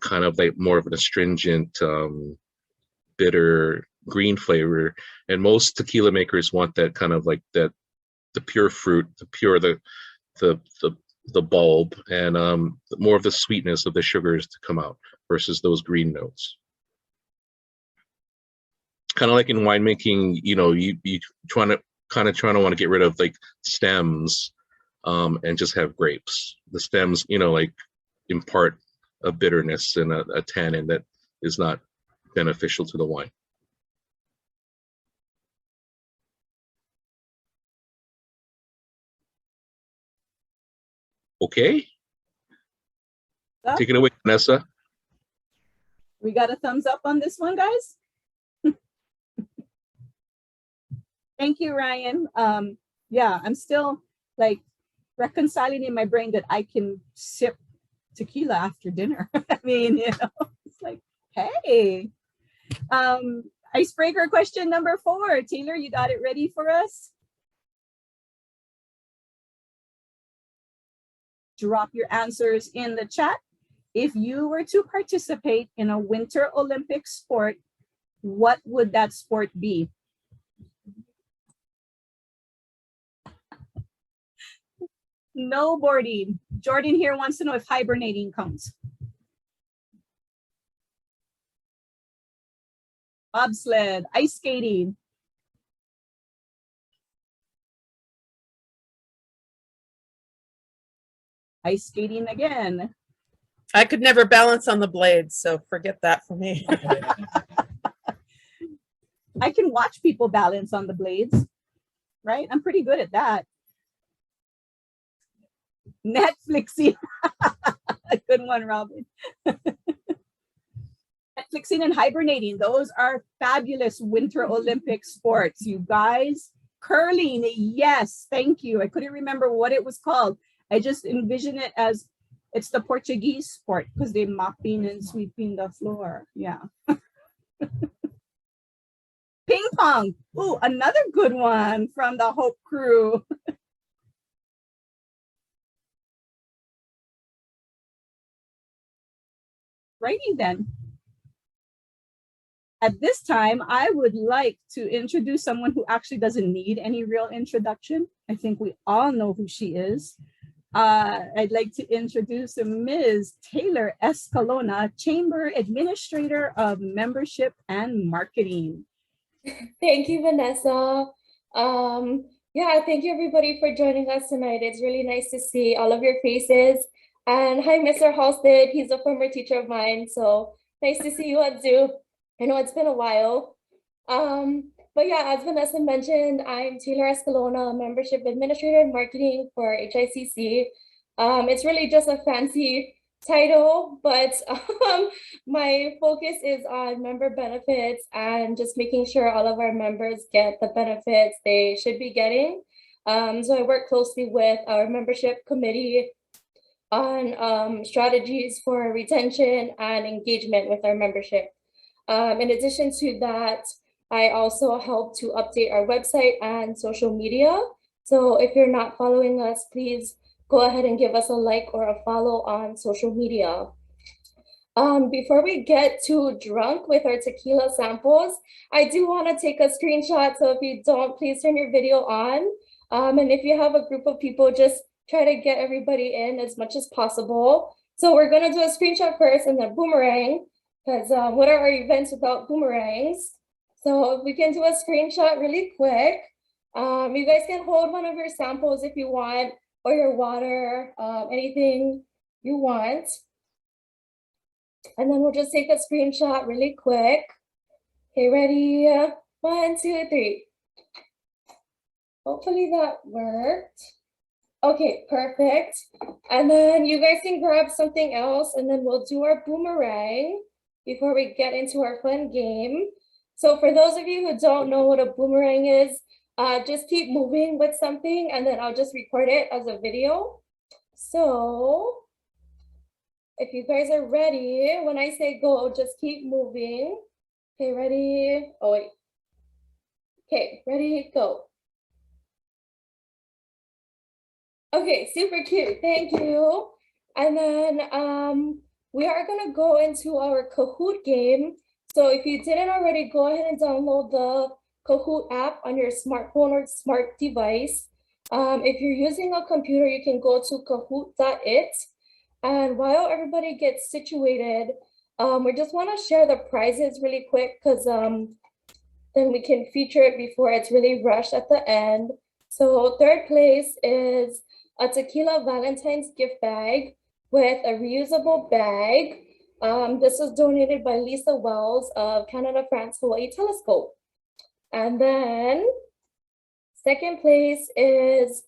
kind of like more of an astringent, bitter green flavor. And most tequila makers want that kind of like that, the pure fruit, the bulb, and more of the sweetness of the sugars to come out versus those green notes. Kind of like in winemaking, you trying to want to get rid of like stems, and just have grapes. The stems, like, impart a bitterness and a tannin that is not beneficial to the wine. Okay. Take it away, Vanessa. We got a thumbs up on this one, guys. Thank you, Ryan. Yeah, I'm still like reconciling in my brain that I can sip tequila after dinner. I mean, it's like, hey. Icebreaker question number 4. Taylor, you got it ready for us? drop your answers in the chat. If you were to participate in a Winter Olympic sport, what would that sport be? Snowboarding. Jordan here wants to know if hibernating counts. Bobsled, ice skating. Ice skating again. I could never balance on the blades, so forget that for me. I can watch people balance on the blades, right? I'm pretty good at that. Netflixing. Good one, Robin. Netflixing and hibernating. Those are fabulous Winter Olympic sports, you guys. Curling, yes, thank you. I couldn't remember what it was called. I just envision it as it's the Portuguese sport because they're mopping and sweeping the floor. Yeah. Ping pong. Ooh, another good one from the Hope crew. Righty then. At this time, I would like to introduce someone who actually doesn't need any real introduction. I think we all know who she is. I'd like to introduce Ms. Taylor Escalona, Chamber Administrator of Membership and Marketing. Thank you, Vanessa. Yeah, thank you everybody for joining us tonight. It's really nice to see all of your faces. And hi, Mr. Halstead. He's a former teacher of mine, so nice to see you at Zoo. I know it's been a while. But yeah, as Vanessa mentioned, I'm Taylor Escalona, Membership Administrator and Marketing for HICC. It's really just a fancy title, but my focus is on member benefits and just making sure all of our members get the benefits they should be getting. So I work closely with our membership committee on strategies for retention and engagement with our membership. In addition to that, I also help to update our website and social media. So if you're not following us, please go ahead and give us a like or a follow on social media. Before we get too drunk with our tequila samples, I do want to take a screenshot. So if you don't, please turn your video on. And if you have a group of people, just try to get everybody in as much as possible. So we're going to do a screenshot first and then boomerang, because what are our events without boomerangs? So if we can do a screenshot really quick. You guys can hold one of your samples if you want, or your water, anything you want. And then we'll just take a screenshot really quick. Okay, ready? 1, 2, 3. Hopefully that worked. Okay, perfect. And then you guys can grab something else and then we'll do our boomerang before we get into our fun game. So for those of you who don't know what a boomerang is, just keep moving with something and then I'll just record it as a video. So if you guys are ready, when I say go, just keep moving. Okay, ready? Oh, wait. Okay, ready, go. Okay, super cute, thank you. And then we are gonna go into our Kahoot game. So if you didn't already, go ahead and download the Kahoot app on your smartphone or smart device. If you're using a computer, you can go to kahoot.it. And while everybody gets situated, we just wanna share the prizes really quick because then we can feature it before it's really rushed at the end. So third place is a Tequila Valentine's gift bag with a reusable bag. This was donated by Lisa Wells of Canada, France, Hawaii Telescope. And then second place is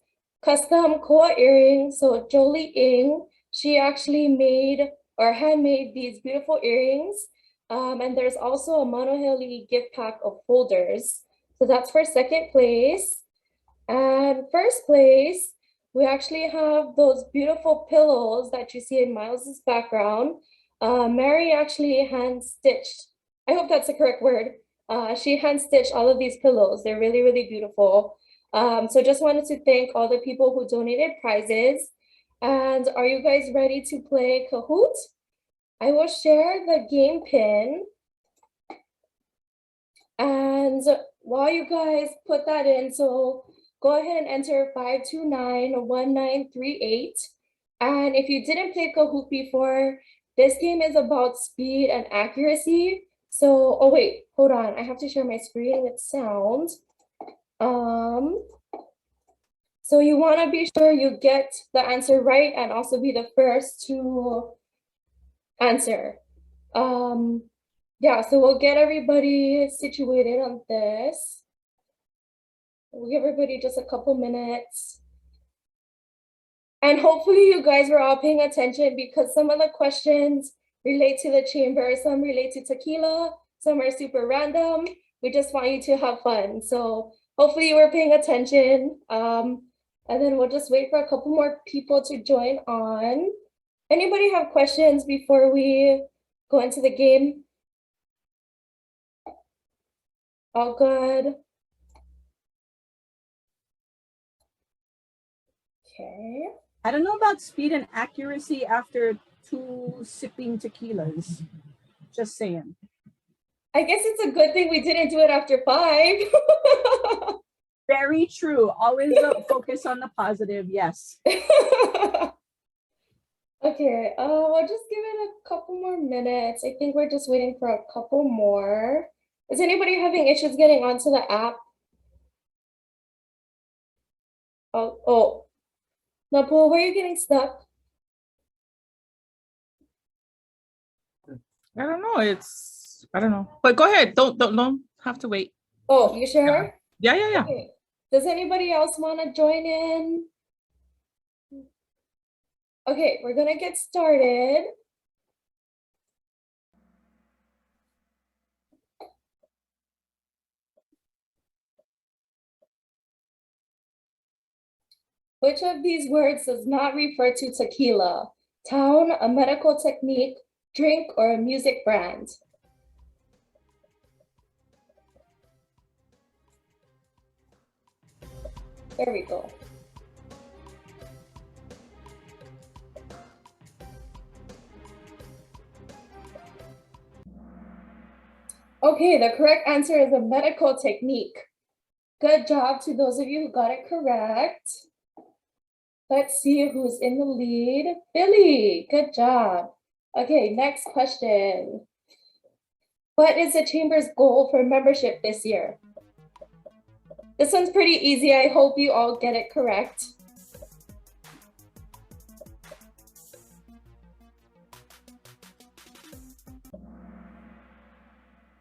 custom koa earrings. So Jolie Ng, she actually made or handmade these beautiful earrings. And there's also a Monoheli gift pack of folders. So that's for second place. And first place, we actually have those beautiful pillows that you see in Miles's background. Mary actually hand-stitched, I hope that's the correct word. She hand-stitched all of these pillows. They're really, really beautiful. So just wanted to thank all the people who donated prizes. And are you guys ready to play Kahoot? I will share the game pin. And while you guys put that in, so go ahead and enter 5291938. And if you didn't play Kahoot before, this game is about speed and accuracy. So, oh wait, hold on. I have to share my screen with sound. So you want to be sure you get the answer right and also be the first to answer. Yeah, so we'll get everybody situated on this. We'll give everybody just a couple minutes. And hopefully you guys were all paying attention because some of the questions relate to the chamber, some relate to tequila, some are super random. We just want you to have fun. So hopefully you were paying attention. And then we'll just wait for a couple more people to join on. Anybody have questions before we go into the game? All good? Okay. I don't know about speed and accuracy after 2 sipping tequilas. Just saying. I guess it's a good thing we didn't do it after 5. Very true. Always focus on the positive. Yes. Okay, we'll just give it a couple more minutes. I think we're just waiting for a couple more. Is anybody having issues getting onto the app? Oh, Napol, where are you getting stuck? I don't know. I don't know. But go ahead. Don't have to wait. Oh, you sure? Yeah. Okay. Does anybody else want to join in? Okay, we're gonna get started. Which of these words does not refer to tequila? Town, a medical technique, drink, or a music brand? There we go. Okay, the correct answer is a medical technique. Good job to those of you who got it correct. Let's see who's in the lead. Billy, good job. Okay, next question. What is the Chamber's goal for membership this year? This one's pretty easy. I hope you all get it correct.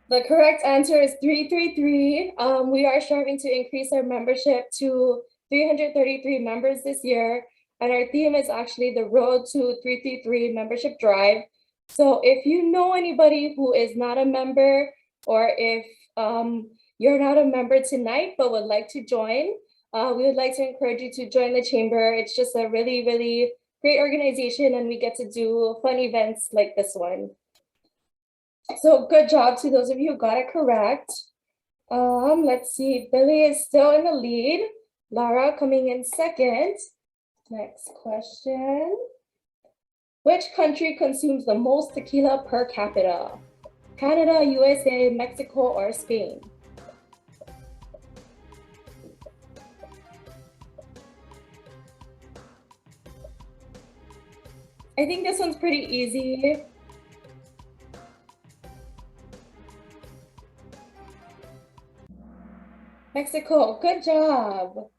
The correct answer is 333. We are striving to increase our membership to 333 members this year. And our theme is actually the Road to 333 Membership Drive. So if you know anybody who is not a member, or if you're not a member tonight but would like to join, we would like to encourage you to join the Chamber. It's just a really, really great organization, and we get to do fun events like this one. So good job to those of you who got it correct. Let's see, Billy is still in the lead. Lara coming in second. Next question. Which country consumes the most tequila per capita? Canada, USA, Mexico, or Spain? I think this one's pretty easy. Mexico, good job.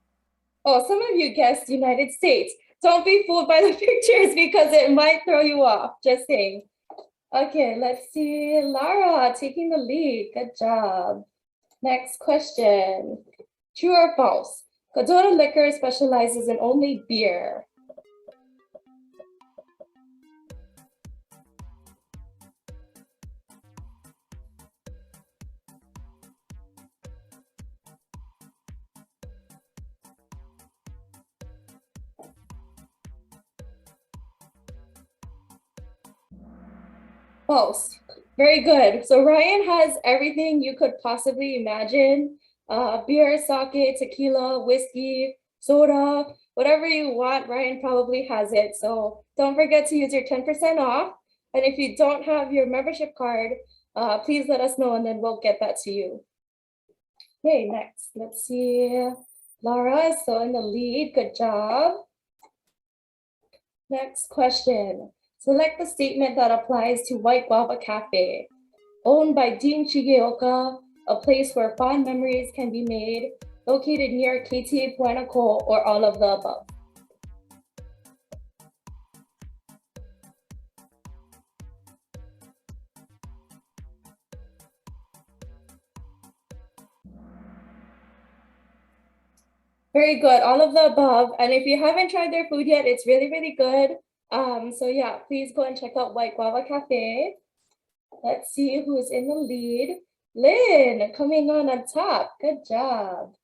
Oh, some of you guessed United States. Don't be fooled by the pictures because it might throw you off, just saying. Okay, let's see. Lara taking the lead, good job. Next question. True or false? Godota Liquor specializes in only beer. False. Very good. So Ryan has everything you could possibly imagine. Beer, sake, tequila, whiskey, soda. whatever you want, Ryan probably has it. So don't forget to use your 10% off. And if you don't have your membership card, please let us know and then we'll get that to you. Okay, next, let's see. Laura is still in the lead, good job. Next question. Select the statement that applies to White Guava Cafe. Owned by Dean Shigeoka, a place where fond memories can be made, located near KTA Puanaco, or all of the above. Very good, all of the above. And if you haven't tried their food yet, it's really, really good. So yeah, please go and check out White Guava Cafe. Let's see who's in the lead. Lynn, coming on top, good job.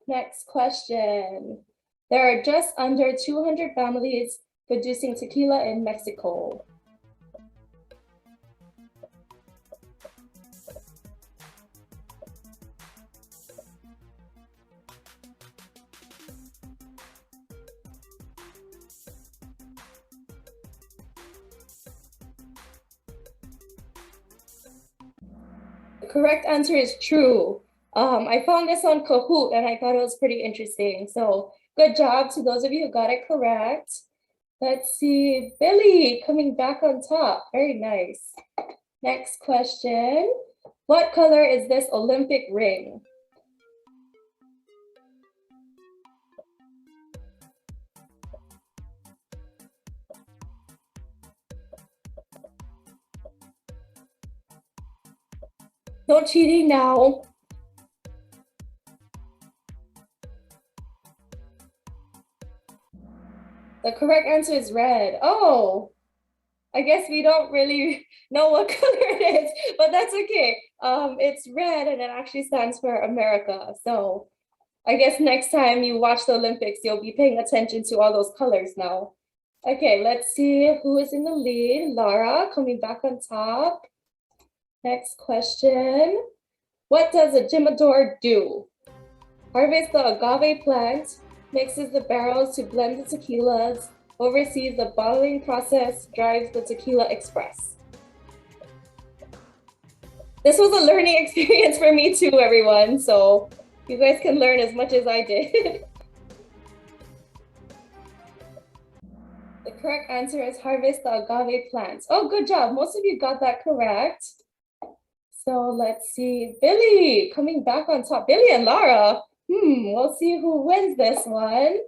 Next question. There are just under 200 families producing tequila in Mexico. The correct answer is true. I found this on Kahoot and I thought it was pretty interesting. So good job to those of you who got it correct. Let's see, Billy coming back on top. Very nice. Next question. What color is this Olympic ring? No cheating now. The correct answer is red. Oh, I guess we don't really know what color it is, but that's okay. It's red and it actually stands for America. So I guess next time you watch the Olympics, you'll be paying attention to all those colors now. Okay, let's see who is in the lead. Laura coming back on top. Next question. What does a jimador do? Harvest the agave plant, mixes the barrels to blend the tequilas, oversees the bottling process, drives the tequila express. This was a learning experience for me too, everyone. So you guys can learn as much as I did. The correct answer is harvest the agave plants. Oh, good job. Most of you got that correct. So let's see, Billy coming back on top. Billy and Laura. We'll see who wins this one.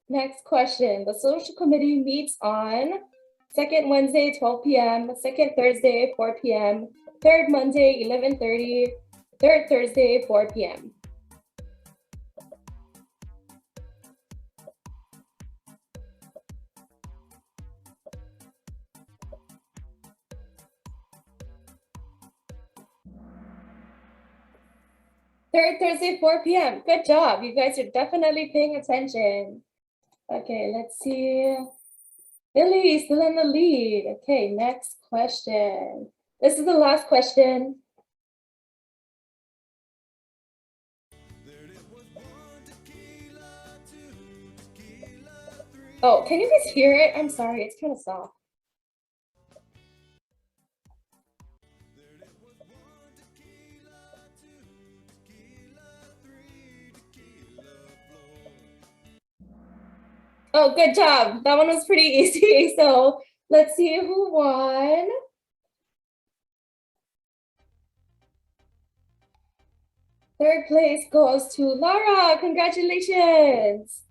Next question. The social committee meets on second Wednesday, 12 p.m., second Thursday, 4 p.m., third Monday, 11:30, third Thursday, 4 p.m. Third Thursday, 4 p.m. Good job. You guys are definitely paying attention. Okay, let's see. Billy still in the lead. Okay, next question. This is the last question. Oh, can you guys hear it? I'm sorry, it's kind of soft. Oh, good job. That one was pretty easy. So let's see who won. Third place goes to Laura. Congratulations.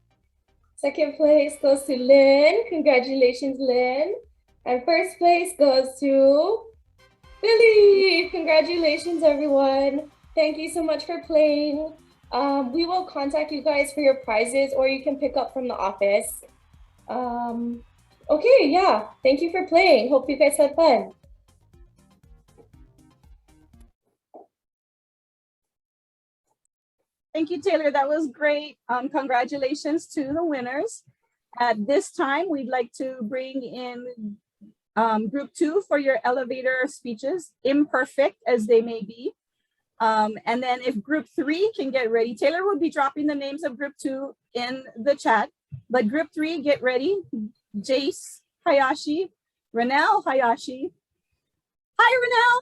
Second place goes to Lynn. Congratulations, Lynn. And first place goes to Billy. Congratulations, everyone. Thank you so much for playing. We will contact you guys for your prizes, or you can pick up from the office. Okay, yeah. Thank you for playing. Hope you guys had fun. Thank you, Taylor. That was great. Congratulations to the winners. At this time, we'd like to bring in group 2 for your elevator speeches, imperfect as they may be. And then if group 3 can get ready, Taylor will be dropping the names of group 2 in the chat. But group 3, get ready. Jace Hayashi, Renelle Hayashi. Hi, Renelle.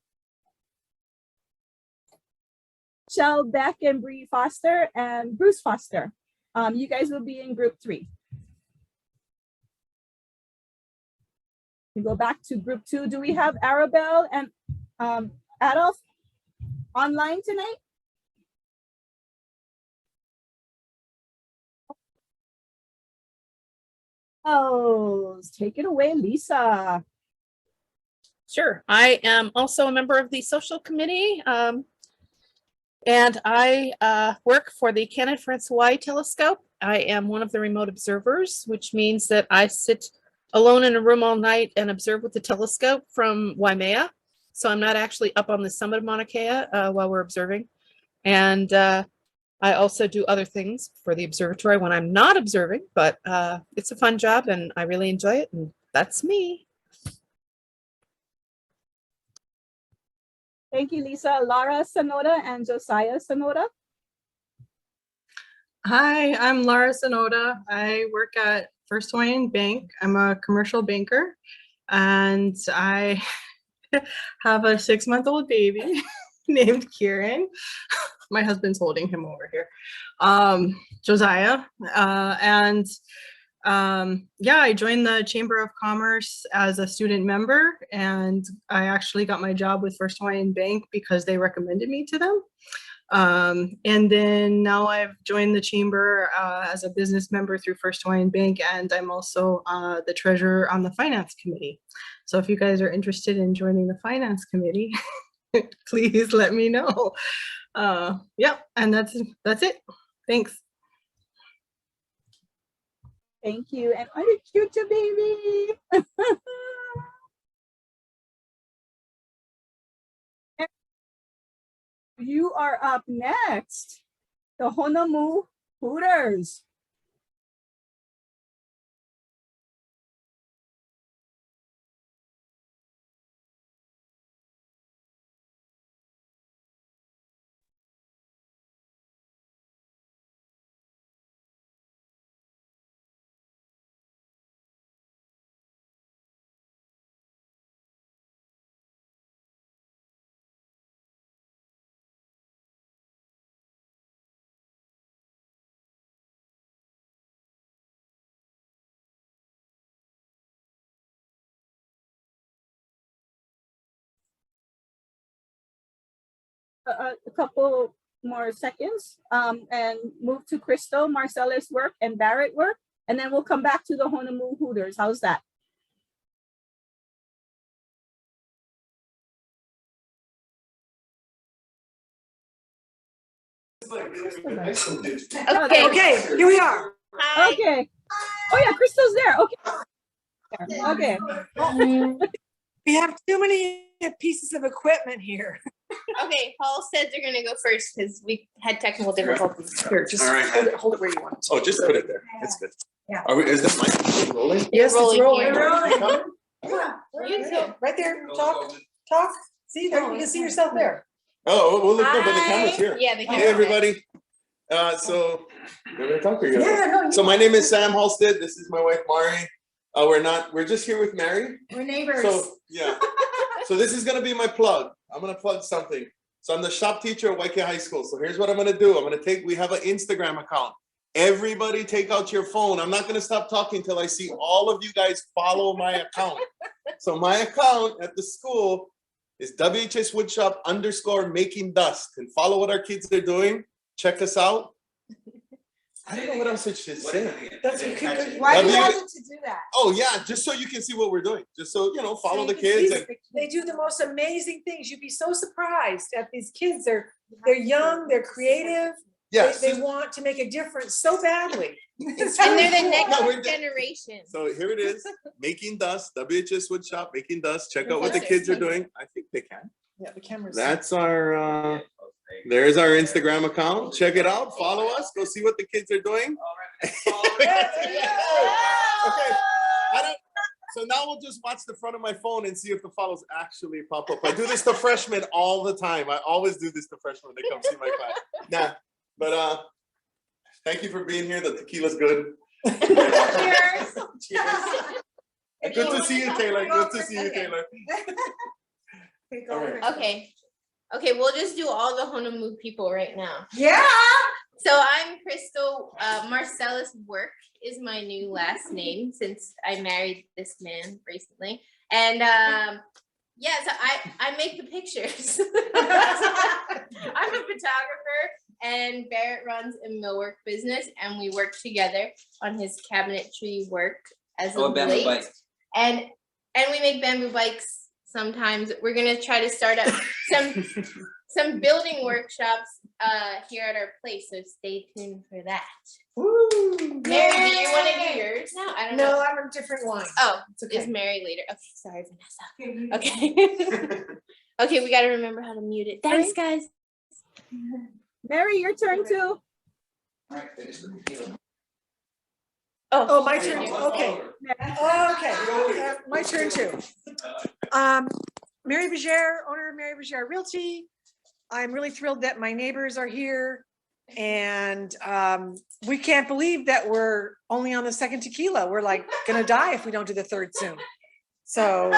Shell Beck and Bree Foster and Bruce Foster. You guys will be in group 3. We go back to group 2. Do we have Arabelle and Adolf online tonight? Oh, take it away, Lisa. Sure. I am also a member of the social committee, and I work for the Canada France Hawaii Telescope. I am one of the remote observers, which means that I sit alone in a room all night and observe with the telescope from Waimea. So I'm not actually up on the summit of Mauna Kea while we're observing. And I also do other things for the observatory when I'm not observing, but it's a fun job and I really enjoy it. And that's me. Thank you, Lisa. Lara Sonoda and Josiah Sonoda. Hi, I'm Lara Sonoda. I work at First Hawaiian Bank. I'm a commercial banker and I have a 6-month-old baby named Kieran. My husband's holding him over here. Josiah. Yeah, I joined the Chamber of Commerce as a student member, and I actually got my job with First Hawaiian Bank because they recommended me to them. And then now I've joined the Chamber as a business member through First Hawaiian Bank, and I'm also the treasurer on the Finance Committee. So if you guys are interested in joining the Finance Committee, please let me know. Yeah, and that's it. Thanks. Thank you. And what a cute baby. You are up next. The Honomu Hooters. A couple more seconds and move to Crystal, Marcella's work, and Barrett work, and then we'll come back to the Honomu Hooters. How's that? Okay, here we are. Hi. Okay. Oh yeah, Crystal's there. Okay. Okay. We have too many pieces of equipment here. Okay, Paul said they're gonna go first because we had technical difficulties. Here, just hold it where you want it. Oh, just put it there. It's good. Yeah. Are we, is this mic rolling? Yes, it's rolling. here. Yeah, you too. Right there. Talk. See, there, you can see yourself there. Oh, well, look, no, but the camera's here. Yeah, the camera's Hey, everybody. So, you're gonna talk or you're Yeah, no, So my name is Sam Halstead. This is my wife, Mari. We're just here with Mary. We're neighbors. So, yeah. So this is gonna be my plug. I'm gonna plug something. So I'm the shop teacher at Waikea High School. So here's what I'm gonna do. We have an Instagram account. Everybody take out your phone. I'm not gonna stop talking till I see all of you guys follow my account. So my account at the school is WHS Woodshop _making dust. And follow what our kids are doing. Check us out. I don't know what else it should say. That's okay. Why do you want them to do that? Oh yeah, just so you can see what we're doing. Just so you know, follow the kids. And They do the most amazing things. You'd be so surprised at these kids. They're young, they're creative. yes. They want to make a difference so badly. It's And really they're the cool. next generation. So here it is, making dust, WHS Woodshop, making dust. Check out what the kids are doing. I think they can. Yeah, the camera's. That's our, there's our Instagram account. Check it out, follow us, go see what the kids are doing. Okay, so now we'll just watch the front of my phone and see if the follows actually pop up. I do this to freshmen all the time. I always do this to freshmen when they come see my class. Nah, but thank you for being here. The tequila's good. Cheers. Good to see you, Taylor. Good to see you, Taylor. All right. Okay. Okay, we'll just do all the Honomu people right now. Yeah. So I'm Crystal. Marcellus Work is my new last name since I married this man recently. And yeah, so I make the pictures. I'm a photographer, and Barrett runs a millwork business, and we work together on his cabinetry work as of late. And we make bamboo bikes. Sometimes we're gonna try to start up some building workshops here at our place, so stay tuned for that. Woo. Mary, do you want to do yours now? I don't know. No, I'm a different one. Oh, It's okay. is Mary later? Okay, sorry, Vanessa. Okay. Okay, we gotta remember how to mute it. Thanks, guys. Mary, your turn too. Oh, my turn. Okay. Okay. My turn too. Mary Berger, owner of Mary Berger Realty. I'm really thrilled that my neighbors are here, and we can't believe that we're only on the second tequila. We're like gonna die if we don't do the third soon. So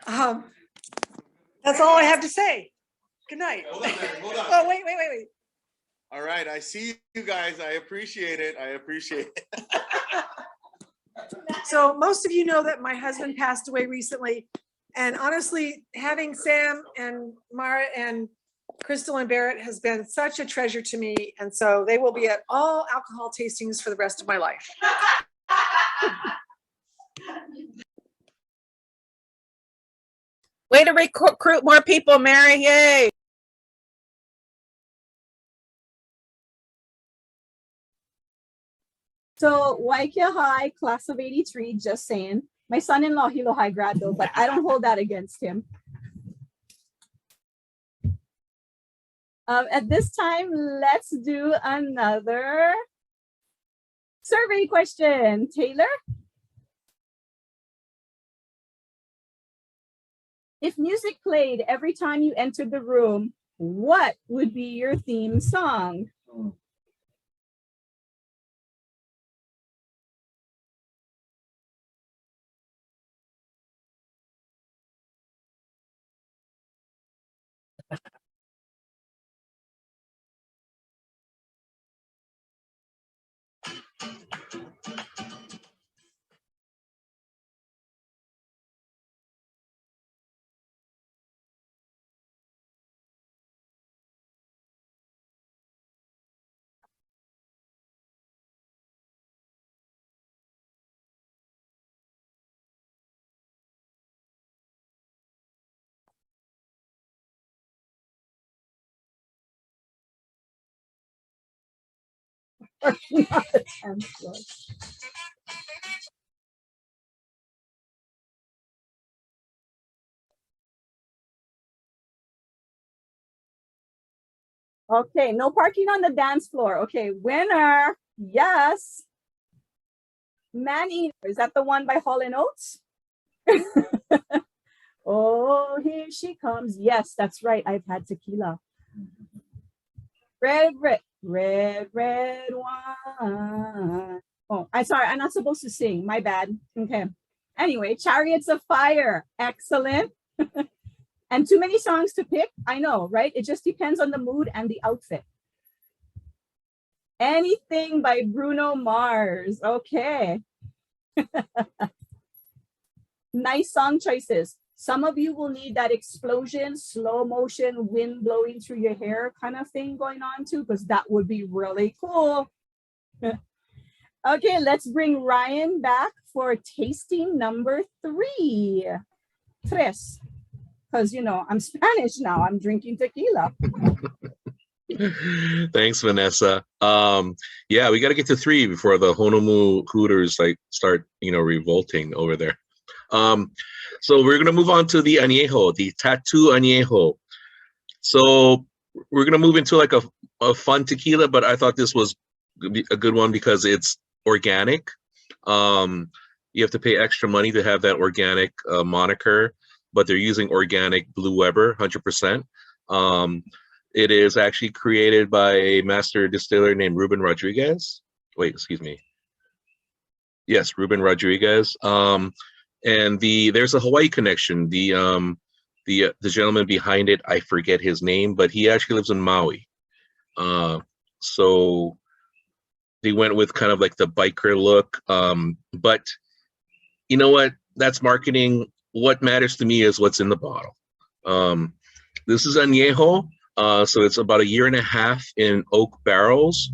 that's all I have to say. Good night. Hold on, Mary, hold on. Oh, wait. All right, I see you guys. I appreciate it. I appreciate it. So most of you know that my husband passed away recently. And honestly, having Sam and Mara and Crystal and Barrett has been such a treasure to me. And so they will be at all alcohol tastings for the rest of my life. Way to recruit more people, Mary. Yay. So Waikia High, class of 83, just saying. My son-in-law, Hilo High grad though, but I don't hold that against him. At this time, let's do another survey question. Taylor? If music played every time you entered the room, what would be your theme song? Okay, no parking on the dance floor. Okay, winner. Yes. Man Eater. Is that the one by Hall & Oates? Oh, here she comes. Yes, that's right. I've had tequila. Red wine. Oh, I'm sorry. I'm not supposed to sing. My bad. Okay. Anyway, Chariots of Fire. Excellent. And too many songs to pick. I know, right? It just depends on the mood and the outfit. Anything by Bruno Mars. Okay. Nice song choices. Some of you will need that explosion, slow motion, wind blowing through your hair kind of thing going on too, because that would be really cool. Okay, let's bring Ryan back for tasting number 3. Tres. Because, you know, I'm Spanish now. I'm drinking tequila. Thanks, Vanessa. Yeah, we got to get to 3 before the Honomu Hooters like start, you know, revolting over there. So we're gonna move on to the Anejo, the Tattoo Anejo. So we're gonna move into like a fun tequila, but I thought this was a good one because it's organic. You have to pay extra money to have that organic moniker, but they're using organic Blue Weber, 100%. It is actually created by a master distiller named Ruben Rodriguez. wait, excuse me. Yes, Ruben Rodriguez. And there's a Hawaii connection. The gentleman behind it, I forget his name, but he actually lives in Maui. So they went with kind of like the biker look. But you know what? That's marketing. What matters to me is what's in the bottle. This is Anejo. So it's about 1.5 years in oak barrels.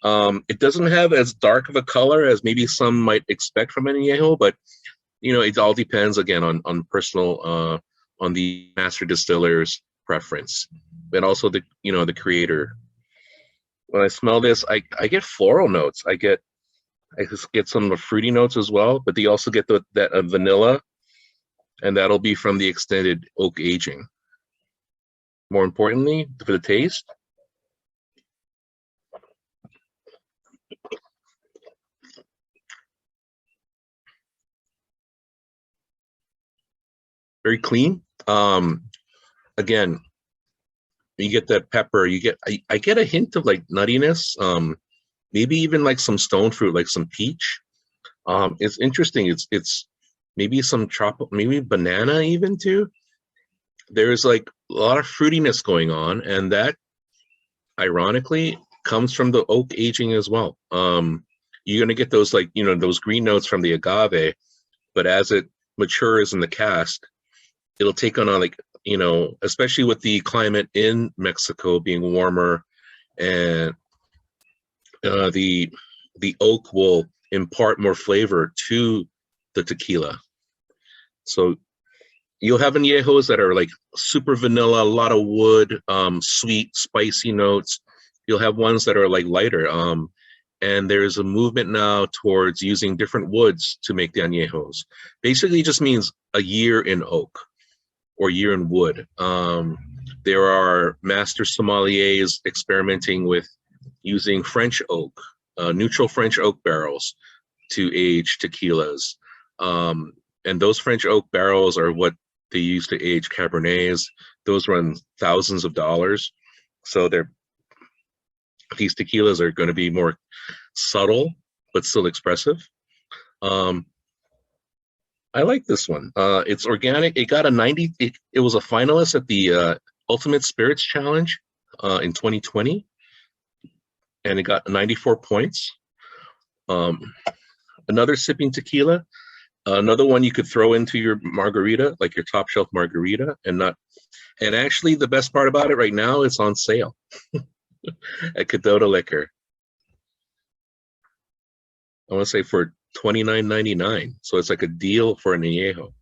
It doesn't have as dark of a color as maybe some might expect from Anejo, but you know, it all depends again on personal, on the master distiller's preference, and also the, you know, the creator. When I smell this, I get floral notes. I just get some of the fruity notes as well, but they also get that vanilla, and that'll be from the extended oak aging. More importantly, for the taste, very clean. Again, you get that pepper. I get a hint of like nuttiness. Maybe even like some stone fruit, like some peach. It's interesting. It's maybe some tropical, maybe banana even too. There's like a lot of fruitiness going on, and that ironically comes from the oak aging as well. You're gonna get those, like, you know, those green notes from the agave, but as it matures in the cask, it'll take on a, like, you know, especially with the climate in Mexico being warmer, and the oak will impart more flavor to the tequila. So you'll have añejos that are like super vanilla, a lot of wood, sweet, spicy notes. You'll have ones that are like lighter. And there's a movement now towards using different woods to make the añejos. Basically, it just means 1 year in oak or 1 year in wood. There are master sommeliers experimenting with using French oak, neutral French oak barrels to age tequilas. And those French oak barrels are what they use to age Cabernets. Those run thousands of dollars. So these tequilas are going to be more subtle, but still expressive. I like this one. It's organic. It got a 90. It was a finalist at the Ultimate Spirits Challenge in 2020. And it got 94 points. Another sipping tequila. Another one you could throw into your margarita, like your top shelf margarita, and actually the best part about it right now, it's on sale at Cadota Liquor. I want to say for $29.99. So it's like a deal for an añejo.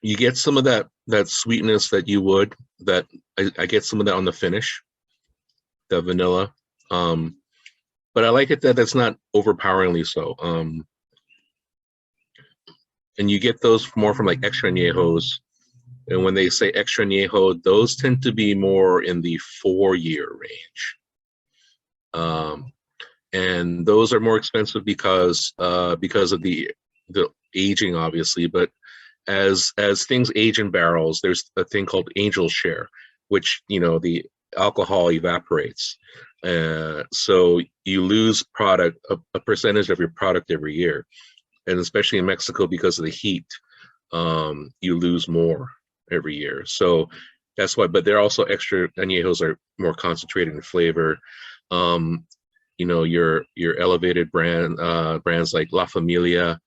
You get some of that sweetness that you would, that I get some of that on the finish, the vanilla. But I like it that it's not overpoweringly so. And you get those more from like extra añejos. And when they say extra añejo, those tend to be more in the 4-year range. And those are more expensive because of the aging, obviously. But as things age in barrels, there's a thing called angel share, which, you know, the alcohol evaporates. So you lose a percentage of your product every year. And especially in Mexico, because of the heat, you lose more every year. So that's why, but they're also extra añejos are more concentrated in flavor. You know, your elevated brands like La Familia,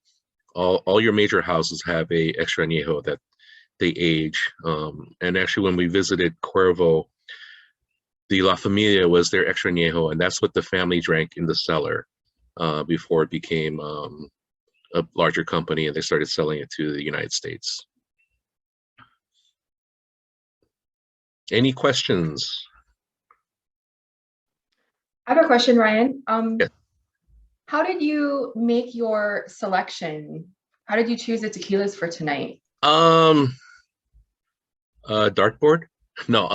all your major houses have a extra añejo that they age. And actually, when we visited Cuervo, the La Familia was their extra añejo, and that's what the family drank in the cellar before it became a larger company and they started selling it to the United States. Any questions? I have a question, Ryan. Yes. How did you make your selection? How did you choose the tequilas for tonight? Dartboard? No,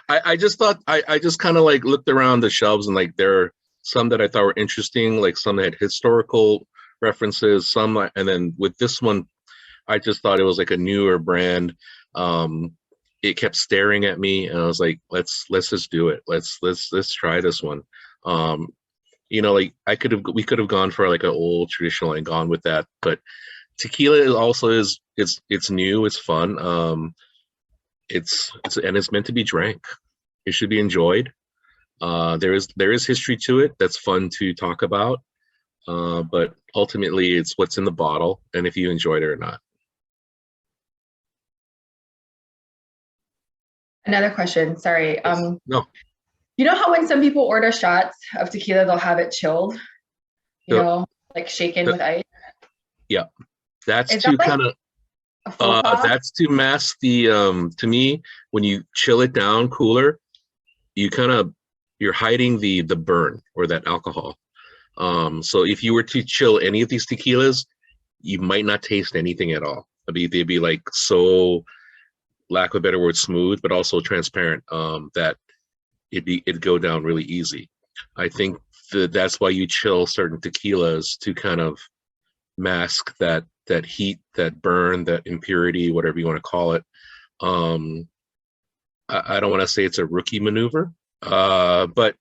I just thought, I just kind of like looked around the shelves, and like there are some that I thought were interesting, like some that had historical references, some, and then with this one, I just thought it was like a newer brand. It kept staring at me, and I was like, let's just do it. Let's try this one. Like we could have gone for like an old traditional and gone with that, but tequila also it's new, it's fun. It's meant to be drank. It should be enjoyed. There is history to it that's fun to talk about, but ultimately it's what's in the bottle and if you enjoyed it or not. Another question, sorry. No. You know how when some people order shots of tequila, they'll have it chilled, like shaken with ice? Yeah, that's Is to that like kind of a faux pas? that's to mask the to me, when you chill it down cooler, you're hiding the burn or that alcohol. So if you were to chill any of these tequilas, you might not taste anything at all. They'd be like, so lack of a better word, smooth, but also transparent, that it'd go down really easy. I think that's why you chill certain tequilas, to kind of mask that heat, that burn, that impurity, whatever you want to call it. I don't want to say it's a rookie maneuver, but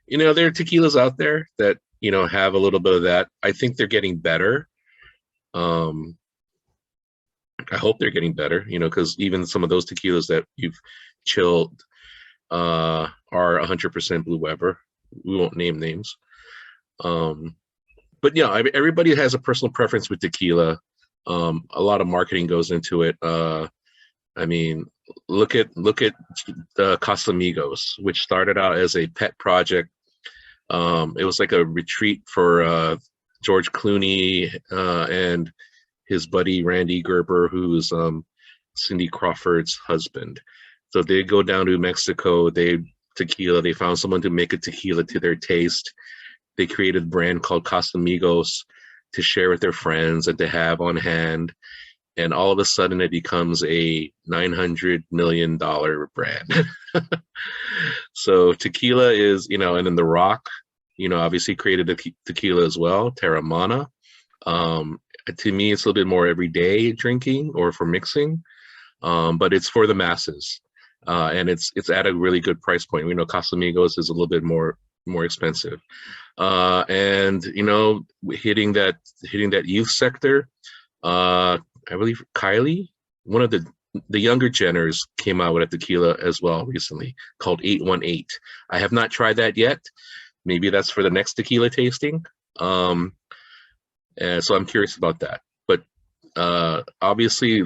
there are tequilas out there that have a little bit of that. I think they're getting better. I hope they're getting better, because even some of those tequilas that you've chilled are 100% Blue Weber. We won't name names. But yeah, everybody has a personal preference with tequila. A lot of marketing goes into it. I mean, look at the Casamigos, which started out as a pet project. It was like a retreat for George Clooney and his buddy Randy Gerber, who's Cindy Crawford's husband. So they go down to Mexico. They found someone to make a tequila to their taste. They created a brand called Casamigos to share with their friends and to have on hand. And all of a sudden it becomes a $900 million brand. So tequila is, and then The Rock, obviously created a tequila as well, Terramana. To me, it's a little bit more everyday drinking or for mixing, but it's for the masses. And it's at a really good price point. We know Casamigos is a little bit more expensive. And hitting that youth sector, I believe Kylie, one of the younger Jenners, came out with a tequila as well recently called 818. I have not tried that yet. Maybe that's for the next tequila tasting. And so I'm curious about that. But obviously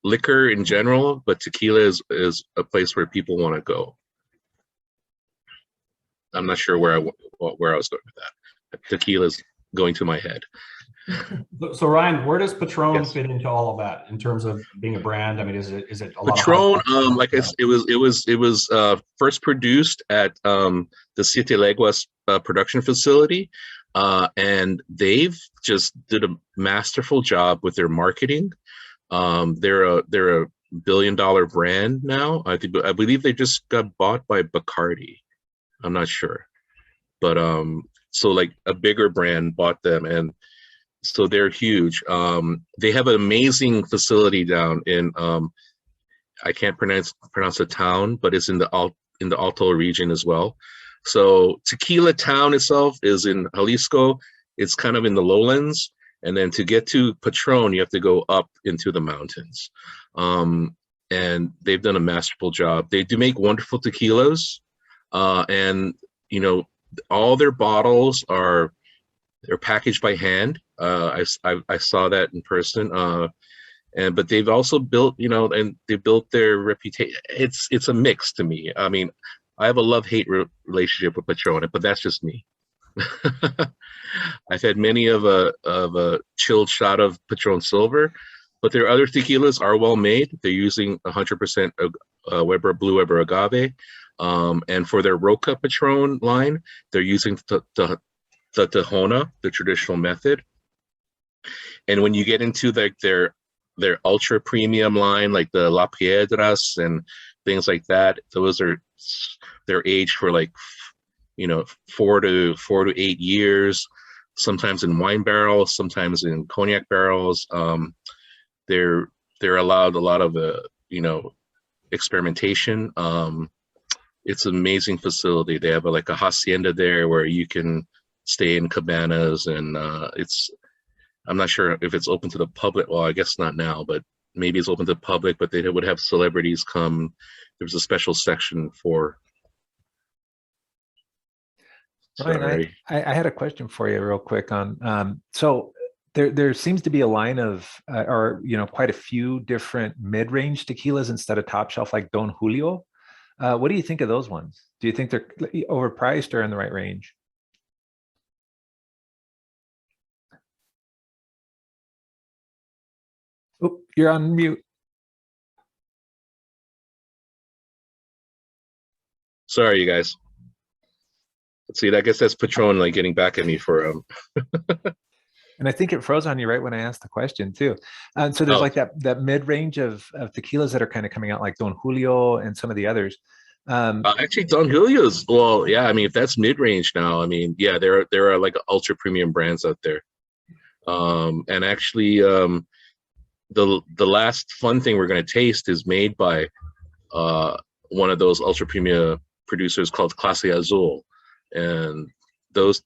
liquor in general, but tequila is a place where people want to go. I'm not sure where I was going with that. Tequila's going to my head. So Ryan, where does Patron fit into all of that in terms of being a brand? I mean, is it a lot Patron? of It was first produced at the Siete Leguas production facility, and they've just did a masterful job with their marketing. They're a billion-dollar brand now. I believe they just got bought by Bacardi. I'm not sure, but so like a bigger brand bought them, and so they're huge. They have an amazing facility down in I can't pronounce the town, but it's in the Alto region as well. So Tequila Town itself is in Jalisco. It's kind of in the lowlands, and then to get to Patron, you have to go up into the mountains. And they've done a masterful job. They do make wonderful tequilas, and all their bottles they're packaged by hand. I saw that in person. But they've also built, and they built their reputation. It's a mix to me. I mean, I have a love-hate relationship with Patron, but that's just me. I've had many of a chilled shot of Patron Silver, but their other tequilas are well made. They're using 100% Blue Weber agave, and for their Roca Patron line, they're using the Tahona, the traditional method. And when you get into their ultra premium line, like the La Piedras and things like that, they're aged for like 4 to 8 years, sometimes in wine barrels, sometimes in cognac barrels. they're allowed a lot of experimentation. It's an amazing facility. They have like a hacienda there where you can stay in cabanas, and I'm not sure if it's open to the public. Well, I guess not now, but maybe it's open to the public, but they would have celebrities come. There was a special section for. Ryan, Sorry. I had a question for you real quick on, so there seems to be a line of, or quite a few different mid-range tequilas instead of top shelf, like Don Julio. What do you think of those ones? Do you think they're overpriced or in the right range? Oh, you're on mute. Sorry, you guys. Let's see. I guess that's Patron like getting back at me for And I think it froze on you right when I asked the question too. So there's like that mid-range of tequilas that are kind of coming out, like Don Julio and some of the others. Actually, Don Julio's, well, yeah, I mean, if that's mid-range now, I mean, yeah, there are like ultra premium brands out there. And actually, the last fun thing we're going to taste is made by one of those ultra premium producers called Clase Azul. And those,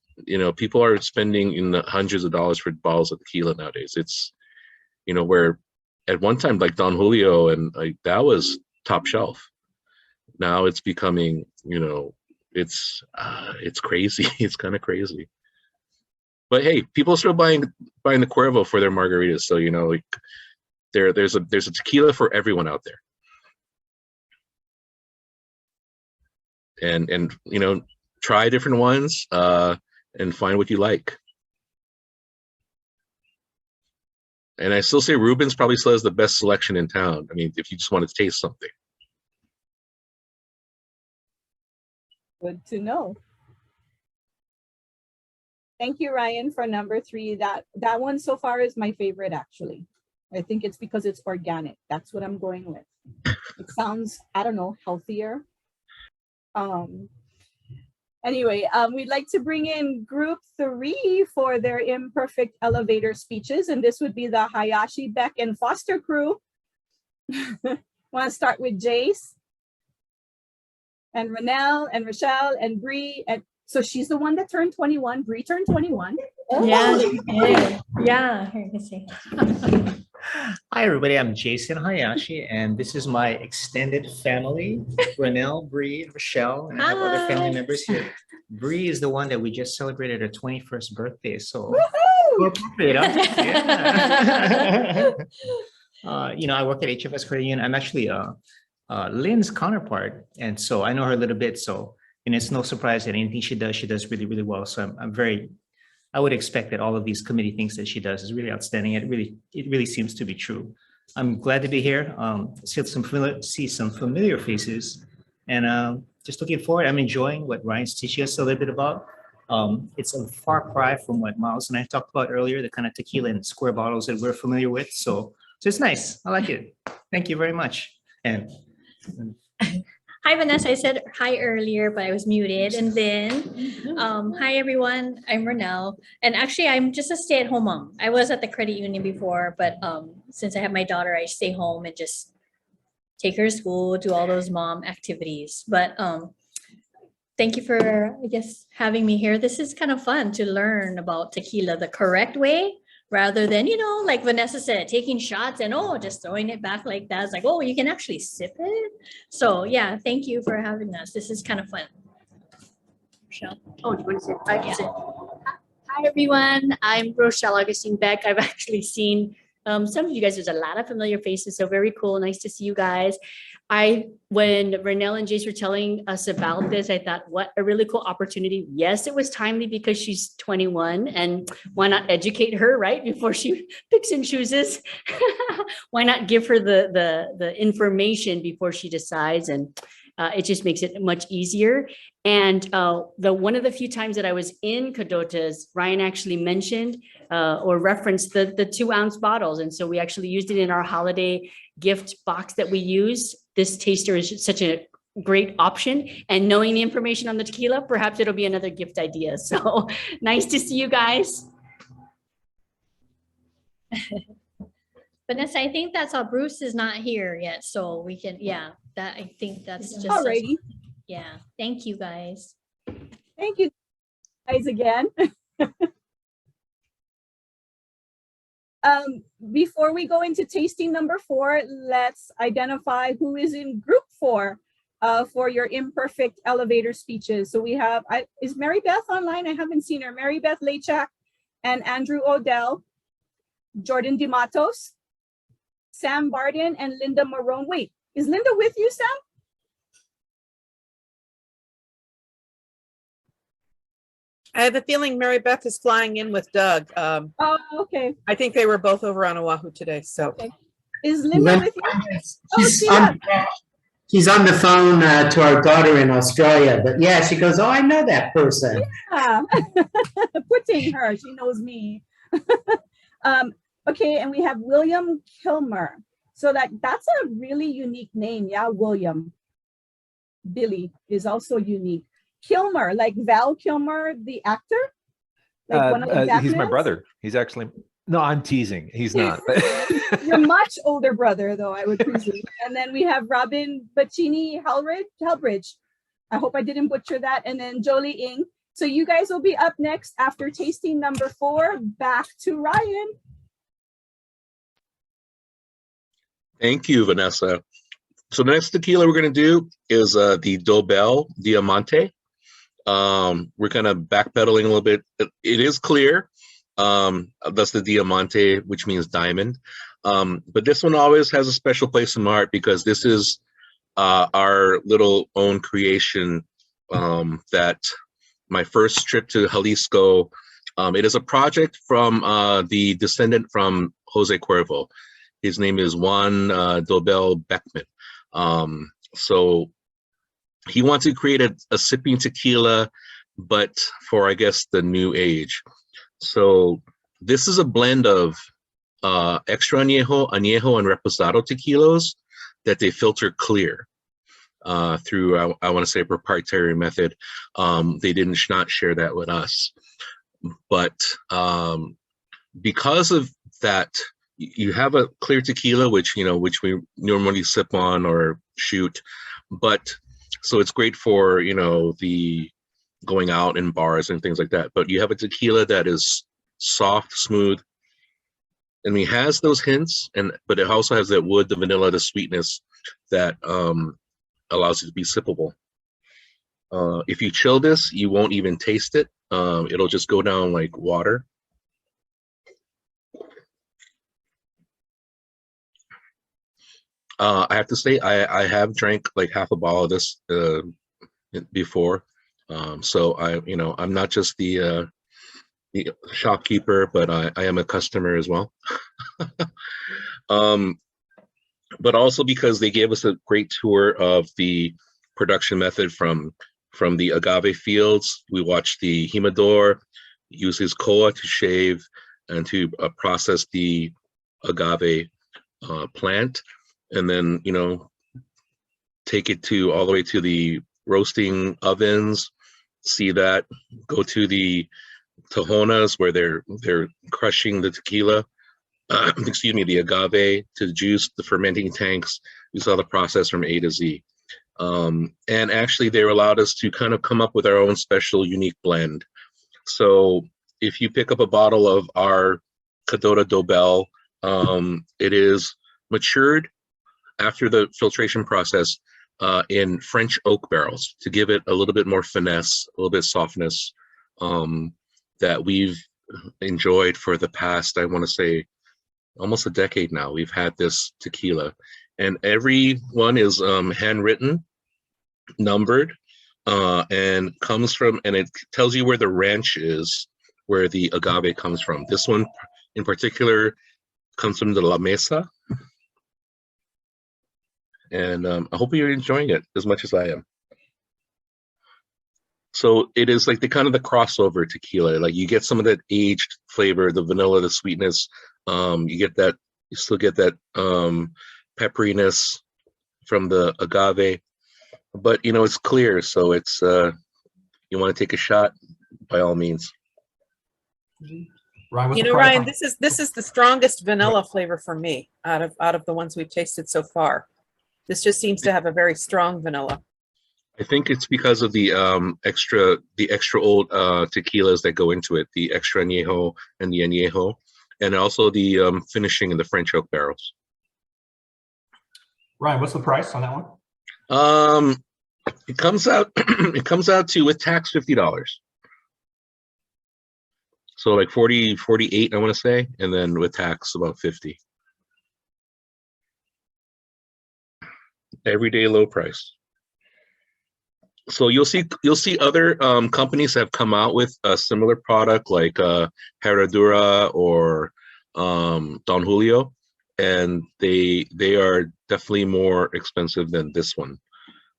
people are spending in the hundreds of dollars for bottles of tequila nowadays. It's, where at one time, like Don Julio, and like that was top shelf. Now it's becoming, it's crazy. It's kind of crazy. But hey, people are still buying the Cuervo for their margaritas. So, like there's a tequila for everyone out there. And try different ones and find what you like. And I still say Reuben's probably still has the best selection in town. I mean, if you just want to taste something. Good to know. Thank you, Ryan, for number 3. That one so far is my favorite, actually. I think it's because it's organic. That's what I'm going with. It sounds, I don't know, healthier. Anyway, we'd like to bring in group 3 for their imperfect elevator speeches, and this would be the Hayashi, Beck, and Foster crew. Want to start with Jace, and Renelle, and Rochelle, and Bree. And so she's the one that turned 21. Bree turned 21. Yeah. Here you see. Hi, everybody. I'm Jason Hayashi, and this is my extended family, Renelle, Bree, and Rochelle, and I have other family members here. Bree is the one that we just celebrated her 21st birthday, so appropriate, huh? Yeah. I work at HFS Credit Union. I'm actually Lynn's counterpart, and so I know her a little bit. So, it's no surprise that anything she does really, really well. So I would expect that all of these committee things that she does is really outstanding. It really seems to be true. I'm glad to be here. See some familiar faces, and just looking forward. I'm enjoying what Ryan's teaching us a little bit about. It's a far cry from what Miles and I talked about earlier, the kind of tequila in square bottles that we're familiar with. So it's nice. I like it. Thank you very much. And Hi, Vanessa. I said hi earlier, but I was muted. And then, hi, everyone. I'm Renelle. And actually, I'm just a stay-at-home mom. I was at the credit union before, but since I have my daughter, I stay home and just take her to school, do all those mom activities. But thank you for, I guess, having me here. This is kind of fun to learn about tequila the correct way, rather than, like Vanessa said, taking shots and just throwing it back like that. It's like, you can actually sip it. So yeah, thank you for having us. This is kind of fun. Rochelle. Oh, do you want to say? I can say. Hi, everyone. I'm Rochelle Augustine Beck. I've actually seen some of you guys. There's a lot of familiar faces, so very cool. Nice to see you guys. When Renelle and Jace were telling us about this, I thought, what a really cool opportunity. Yes, it was timely because she's 21, and why not educate her, right? Before she picks and chooses. Why not give her the information before she decides? And it just makes it much easier. And one of the few times that I was in Cadotas, Ryan actually mentioned or referenced the 2-ounce bottles. And so we actually used it in our holiday gift box that we use. This taster is such a great option. And knowing the information on the tequila, perhaps it'll be another gift idea. So nice to see you guys. Vanessa, I think that's all. Bruce is not here yet, so we can, yeah, that, I think that's just. Alrighty. Yeah, thank you, guys. Thank you guys again. Before we go into tasting number 4, let's identify who is in group 4 for your imperfect elevator speeches. So we have, is Mary Beth online? I haven't seen her. Mary Beth Lechak and Andrew Odell, Jordan DeMatos, Sam Barden, and Linda Marone. Wait, is Linda with you, Sam? I have a feeling Mary Beth is flying in with Doug. Oh, okay. I think they were both over on Oahu today, so. Okay. Is Linda with you? He's on the phone to our daughter in Australia, but yeah, she goes, oh, I know that person. Yeah, putting her, she knows me. Okay, and we have William Kilmer. So that's a really unique name. Yeah, William. Billy is also unique. Kilmer, like Val Kilmer, the actor? Like one of the he's my Batmans? brother. He's actually, no, I'm teasing. He's not. Your much older brother, though, I would presume. And then we have Robin Bacchini Helbridge. I hope I didn't butcher that. And then Jolie Ng. So you guys will be up next after tasting number 4. Back to Ryan. Thank you, Vanessa. So the next tequila we're going to do is the Dobel Diamante. We're kind of backpedaling a little bit. It is clear. That's the Diamante, which means diamond. But this one always has a special place in my heart because this is our little own creation that my first trip to Jalisco. It is a project from the descendant from Jose Cuervo. His name is Juan Dobel Beckman. So he wants to create a sipping tequila, but for, I guess, the new age. So this is a blend of extra añejo, and reposado tequilas that they filter clear through, I want to say, a proprietary method. They did not share that with us. But because of that, you have a clear tequila, which we normally sip on or shoot, but so it's great for the going out in bars and things like that. But you have a tequila that is soft, smooth, and it has those hints, but it also has that wood, the vanilla, the sweetness that allows it to be sippable. If you chill this, you won't even taste it. It'll just go down like water. I have to say, I have drank like half a bottle of this before, so I'm not just the shopkeeper, but I am a customer as well. But also because they gave us a great tour of the production method from the agave fields. We watched the jimador use his koa to shave and to process the agave plant, and then take it all the way to the roasting ovens. See that, go to the tajonas where they're crushing the tequila, excuse me, the agave to juice, the fermenting tanks. We saw the process from A to Z. And actually they allowed us to kind of come up with our own special unique blend. So if you pick up a bottle of our Cadota Dobel, it is matured after the filtration process in French oak barrels to give it a little bit more finesse, a little bit softness that we've enjoyed for the past, I want to say, almost a decade now. We've had this tequila, and every one is handwritten, numbered, and comes from, and it tells you where the ranch is, where the agave comes from. This one in particular comes from the La Mesa. And I hope you're enjoying it as much as I am. So it is like the kind of the crossover tequila. Like you get some of that aged flavor, the vanilla, the sweetness. You still get that pepperiness from the agave, but it's clear. So it's you want to take a shot, by all means. Ryan, what's You the know, price Ryan, on- this is the strongest vanilla flavor for me out of the ones we've tasted so far. This just seems to have a very strong vanilla. I think it's because of the extra old tequilas that go into it, the extra añejo and the añejo, and also the finishing in the French oak barrels. Ryan, what's the price on that one? It comes out to, with tax, $50. So like 40, 48, I want to say, and then with tax about 50. Everyday low price. So you'll see other companies have come out with a similar product like Herradura or Don Julio, and they are definitely more expensive than this one.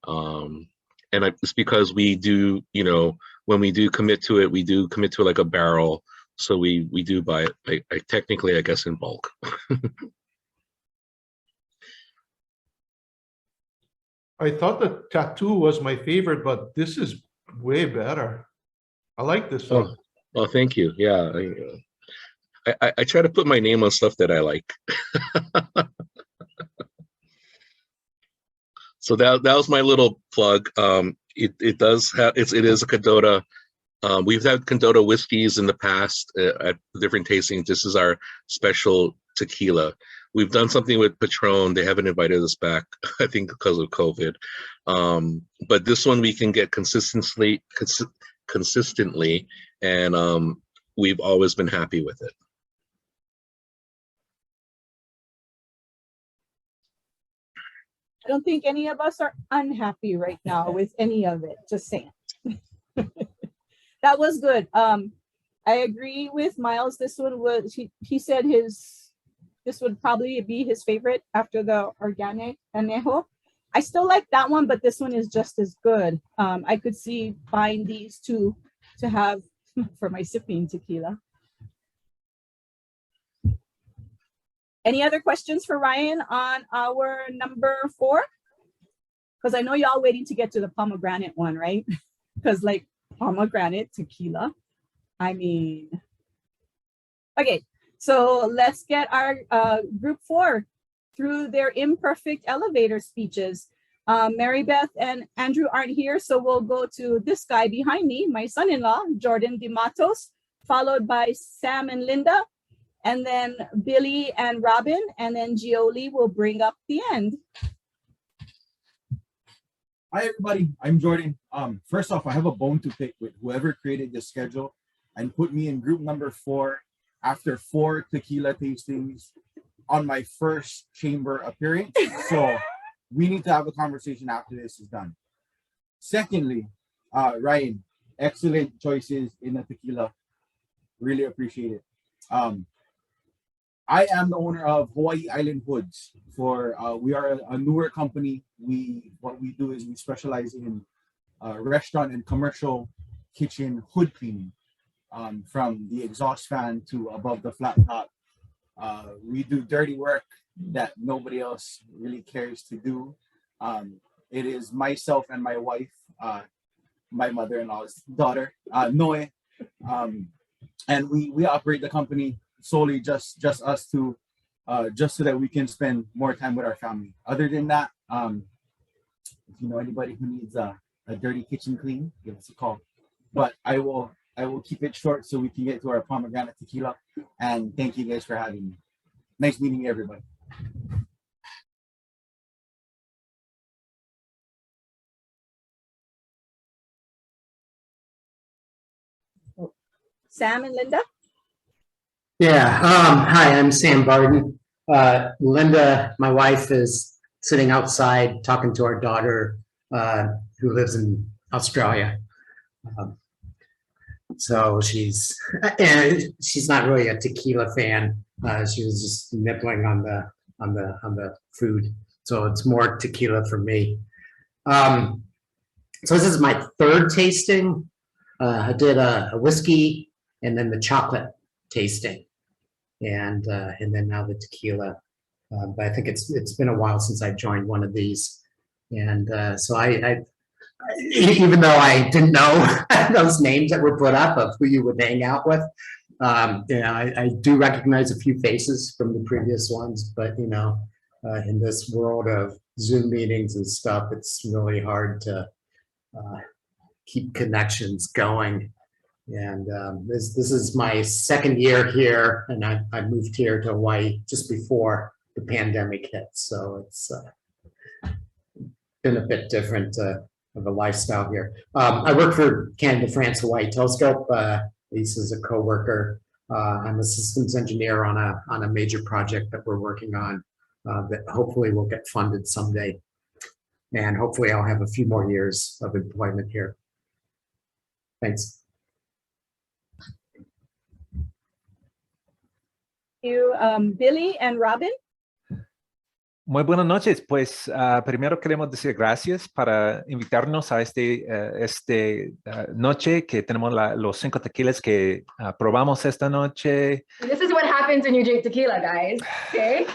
And it's because we do, you know, when we do commit to it, we do commit to like a barrel. So we do buy it, technically, I guess, in bulk. I thought the tattoo was my favorite, but this is way better. I like this one. Oh, thank you. Yeah, I try to put my name on stuff that I like. So that was my little plug. It is a Cadota. We've had Cadota whiskeys in the past at different tastings. This is our special tequila. We've done something with Patron. They haven't invited us back, I think because of COVID. But this one we can get consistently, and we've always been happy with it. I don't think any of us are unhappy right now with any of it. Just saying. That was good. I agree with Miles. This one was, he said this would probably be his favorite after the organic Anejo. I still like that one, but this one is just as good. I could see buying these two to have for my sipping tequila. Any other questions for Ryan on our number 4? Because I know y'all waiting to get to the pomegranate one, right? Because like pomegranate tequila, I mean, okay. So let's get our group 4 through their imperfect elevator speeches. Mary Beth and Andrew aren't here, so we'll go to this guy behind me, my son-in-law, Jordan DeMatos, followed by Sam and Linda, and then Billy and Robin, and then Gioli will bring up the end. Hi, everybody. I'm Jordan. First off, I have a bone to pick with whoever created this schedule and put me in group number 4 after 4 tequila tastings on my first chamber appearance. So we need to have a conversation after this is done. Secondly, Ryan, excellent choices in the tequila. Really appreciate it. I am the owner of Hawaii Island Hoods. We are a newer company. What we do is we specialize in restaurant and commercial kitchen hood cleaning, from the exhaust fan to above the flat top. We do dirty work that nobody else really cares to do. It is myself and my wife, my mother-in-law's daughter, Noe, and we operate the company solely just us two, just so that we can spend more time with our family. Other than that, if you know anybody who needs a dirty kitchen clean, give us a call. But I will keep it short so we can get to our pomegranate tequila. And thank you guys for having me. Nice meeting you, everybody. Sam and Linda? Yeah, hi, I'm Sam Barden. Linda, my wife, is sitting outside talking to our daughter who lives in Australia. So she's not really a tequila fan. She was just nibbling on the food. So it's more tequila for me. So this is my 3rd tasting. I did a whiskey and then the chocolate tasting, and then now the tequila. But I think it's been a while since I joined one of these, and so I even though I didn't know those names that were put up of who you would hang out with, Yeah, I do recognize a few faces from the previous ones, but in this world of Zoom meetings and stuff, it's really hard to keep connections going. And this is my second year here, and I moved here to Hawaii just before the pandemic hit, so it's been a bit different of a lifestyle here. I work for Canada, France, Hawaii Telescope. Lisa is a co-worker. I'm a systems engineer on a major project that we're working on that hopefully will get funded someday. And hopefully I'll have a few more years of employment here. Thanks. You, Billy and Robin. Muy buenas noches. Pues primero queremos decir gracias para invitarnos a este noche que tenemos los 5 tequilas que probamos esta noche. This is what happens when you drink tequila, guys. Okay.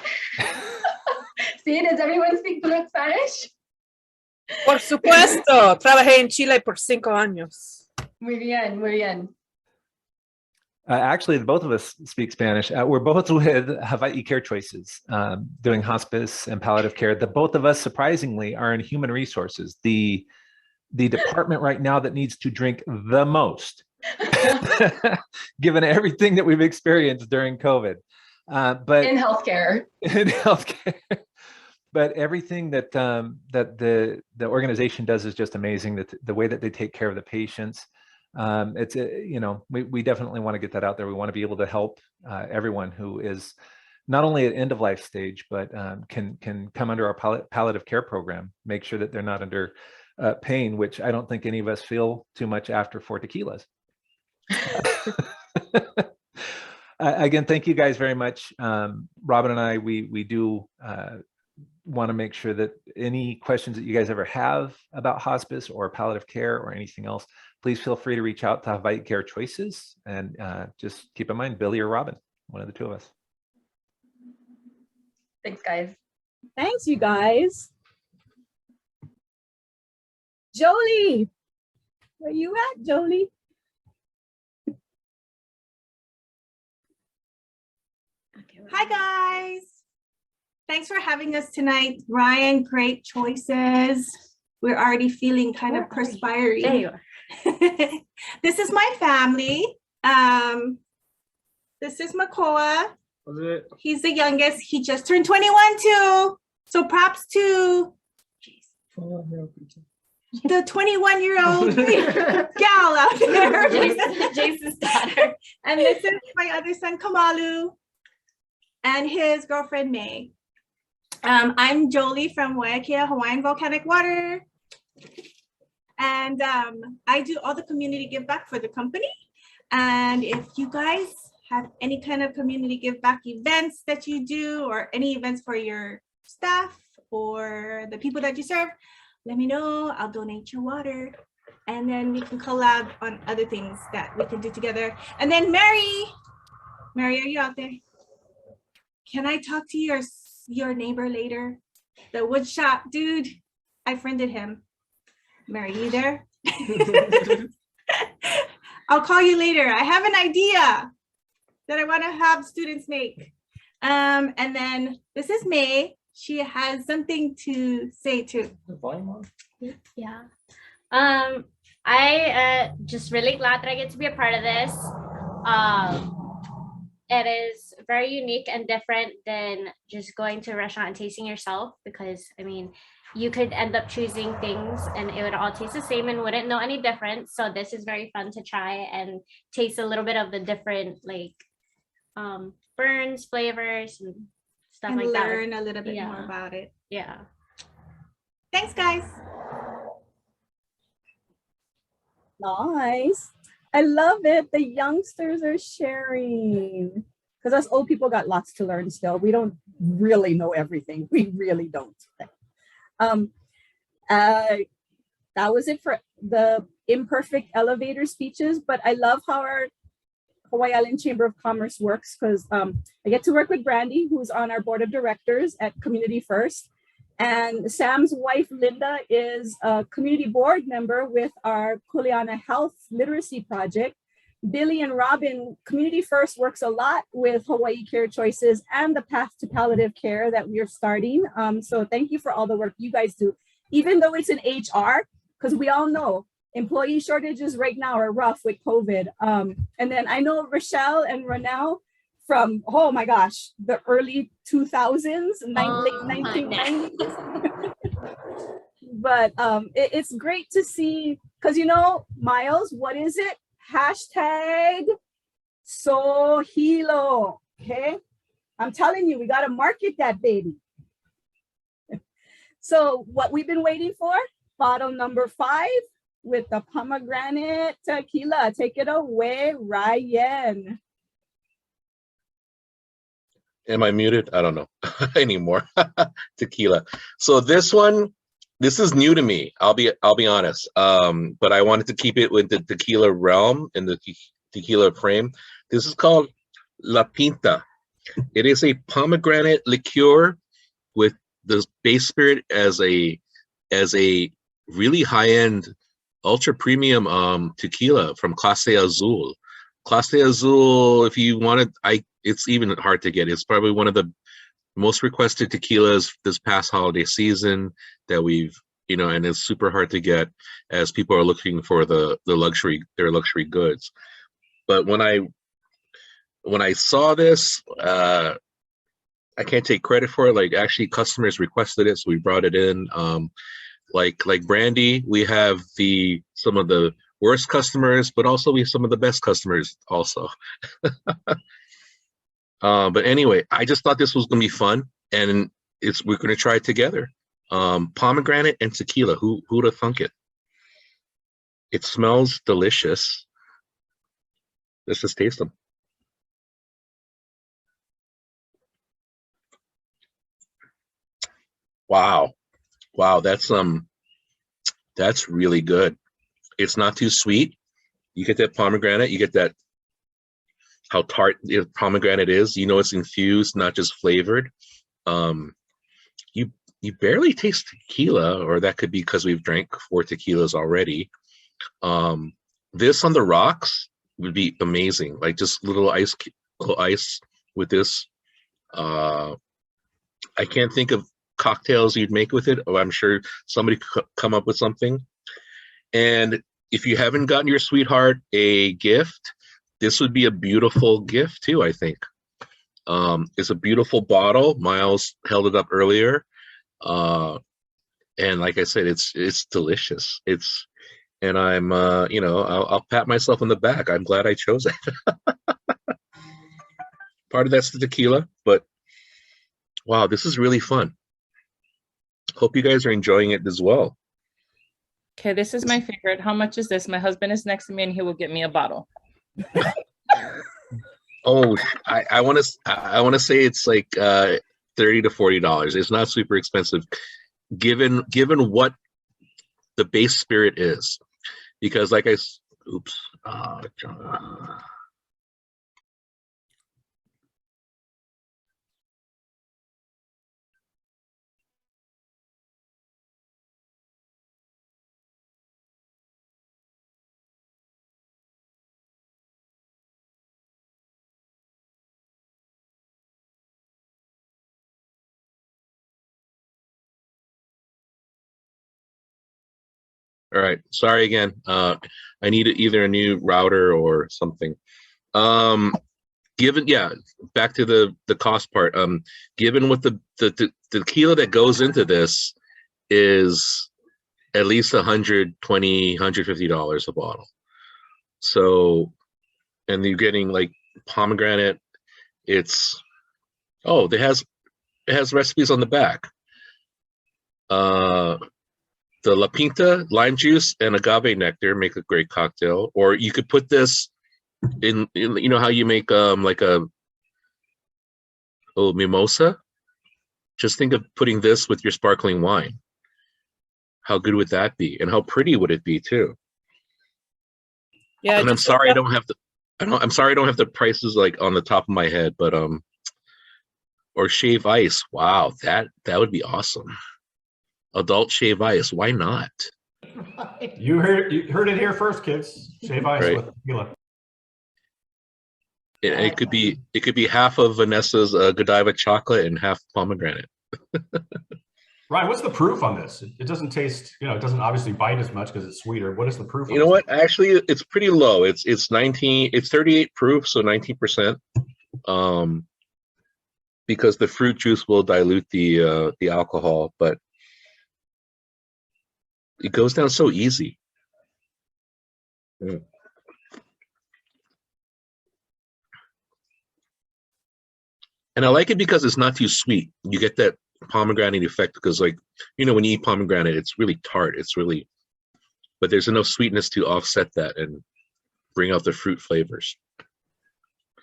See, does everyone speak fluent Spanish? Por supuesto, trabajé en Chile por 5 años. Muy bien, muy bien. Actually, both of us speak Spanish. We're both with Hawaii Care Choices, doing hospice and palliative care. The both of us, surprisingly, are in human resources, the department right now that needs to drink the most, given everything that we've experienced during COVID. But in healthcare. In healthcare. But everything that that the organization does is just amazing. That the way that they take care of the patients. It's we definitely want to get that out there. We want to be able to help everyone who is not only at end of life stage, but can come under our palliative care program. Make sure that they're not under pain, which I don't think any of us feel too much after 4 tequilas. Again, thank you guys very much. Robin and I, we do want to make sure that any questions that you guys ever have about hospice or palliative care or anything else, please feel free to reach out to Hawaii Care Choices, and just keep in mind Billy or Robin, one of the two of us. Thanks, guys. Thanks, you guys. Jolie, where you at, Jolie? Hi, guys. Thanks for having us tonight. Ryan, great choices. We're already feeling kind of perspiring. There you are. This is my family. This is Makoa. He's the youngest. He just turned 21 too. So props to the 21-year-old gal out there. Jason's daughter. And this is my other son, Kamalu, and his girlfriend, May. I'm Jolie from Waiakea Hawaiian Volcanic Water. And I do all the community give back for the company. And if you guys have any kind of community give back events that you do, or any events for your staff or the people that you serve, let me know. I'll donate your water. And then we can collab on other things that we can do together. And then Mary, are you out there? Can I talk to your neighbor later? The wood shop dude, I friended him. Mary, you there? I'll call you later. I have an idea that I want to have students make. And then this is May. She has something to say too. Yeah. I just really glad that I get to be a part of this. It is very unique and different than just going to a restaurant and tasting yourself, because I mean, you could end up choosing things and it would all taste the same and wouldn't know any difference. So this is very fun to try and taste a little bit of the different burns, flavors, and stuff and like that. Learn a little bit more about it. Yeah. Thanks, guys. Nice. I love it. The youngsters are sharing, because us old people got lots to learn still. We don't really know everything. We really don't. That was it for the imperfect elevator speeches, but I love how our Hawaii Island Chamber of Commerce works, because I get to work with Brandy, who's on our board of directors at Community First. And Sam's wife, Linda, is a community board member with our Kuleana Health Literacy Project. Billy and Robin, Community First works a lot with Hawaii Care Choices and the Path to Palliative Care that we are starting. So thank you for all the work you guys do, even though it's in HR, because we all know employee shortages right now are rough with COVID. And then I know Rochelle and Ronell from, oh my gosh, the early 2000s, late 1990s. But it's great to see, because Miles, what is it? Hashtag Sohilo. Okay, I'm telling you, we got to market that baby. So what we've been waiting for, bottle number 5 with the pomegranate tequila. Take it away, Ryan. Am I muted? I don't know anymore. Tequila. So this is new to me. I'll be honest. But I wanted to keep it with the tequila realm and the tequila frame. This is called La Pinta. It is a pomegranate liqueur with the base spirit as a really high-end, ultra premium tequila from Clase Azul. Clase Azul, if you wanted, it's even hard to get. It's probably one of the most requested tequilas this past holiday season that we've, and it's super hard to get as people are looking for their luxury goods. But when I saw this, I can't take credit for it. Like, actually, customers requested it, so we brought it in. Like Brandy, we have some of the worst customers, but also we have some of the best customers also. But anyway, I just thought this was gonna be fun, and we're gonna try it together. Pomegranate and tequila. Who'd have thunk it? It smells delicious. Let's just taste them. Wow, that's really good. It's not too sweet. You get that pomegranate. You get that how tart the pomegranate is. It's infused, not just flavored. You barely taste tequila, or that could be because we've drank 4 tequilas already. This on the rocks would be amazing. Like just little ice with this. I can't think of cocktails you'd make with it. Oh, I'm sure somebody could come up with something. And if you haven't gotten your sweetheart a gift, this would be a beautiful gift too, I think. It's a beautiful bottle. Miles held it up earlier. And like I said, it's delicious. And I'm, I'll pat myself on the back. I'm glad I chose it. Part of that's the tequila, but wow, this is really fun. Hope you guys are enjoying it as well. Okay, this is my favorite. How much is this? My husband is next to me and he will get me a bottle. Oh, I want to say it's like $30 to $40. It's not super expensive, given what the base spirit is, because like all right, sorry again. I need either a new router or something. Back to the cost part. Given what the tequila that goes into this is at least $120, $150 a bottle. So, and you're getting like pomegranate. It has recipes on the back. The La Pinta, lime juice, and agave nectar make a great cocktail. Or you could put this in how you make like a mimosa. Just think of putting this with your sparkling wine. How good would that be? And how pretty would it be too? Yeah. And I'm sorry I don't have the prices like on the top of my head, but or shave ice. Wow, that would be awesome. Adult shave ice. Why not? You heard it here first, kids. Shave ice Right. with tequila. It could be half of Vanessa's Godiva chocolate and half pomegranate. Ryan, what's the proof on this? It doesn't taste, it doesn't obviously bite as much because it's sweeter. What is the proof? You know what? Actually, it's pretty low. It's 38 proof, so 19%. Because the fruit juice will dilute the alcohol, but it goes down so easy. Yeah. And I like it because it's not too sweet. You get that pomegranate effect because, like, when you eat pomegranate, it's really tart. But there's enough sweetness to offset that and bring out the fruit flavors.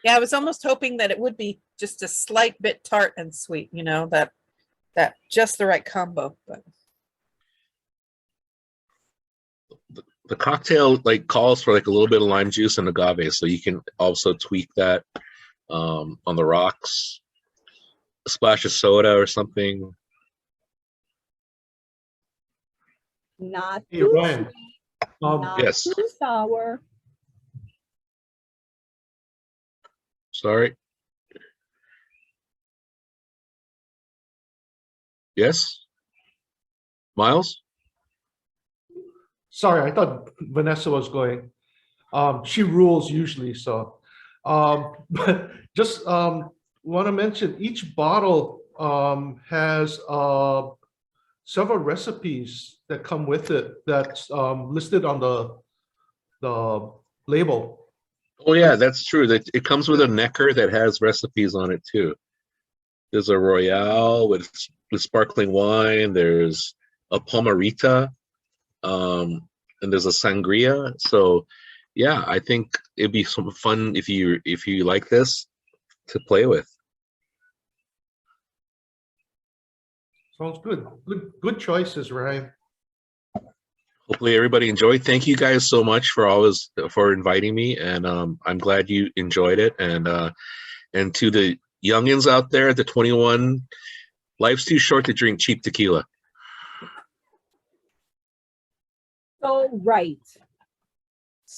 Yeah, I was almost hoping that it would be just a slight bit tart and sweet, that just the right combo. But the cocktail calls for a little bit of lime juice and agave, so you can also tweak that on the rocks. A splash of soda or something. Not Hey, too Ryan. sweet, not Yes. too sour. Sorry. Yes. Miles? Sorry, I thought Vanessa was going. She rules usually, so. But just want to mention each bottle has several recipes that come with it that's listed on the label. Oh yeah, that's true. That it comes with a necker that has recipes on it too. There's a Royale with sparkling wine. There's a Pomarita, and there's a Sangria. So, yeah, I think it'd be some fun if you like this to play with. Sounds good. Good choices, Ryan. Hopefully everybody enjoyed. Thank you guys so much for inviting me, and I'm glad you enjoyed it. And to the youngins out there, the 21, life's too short to drink cheap tequila. So right.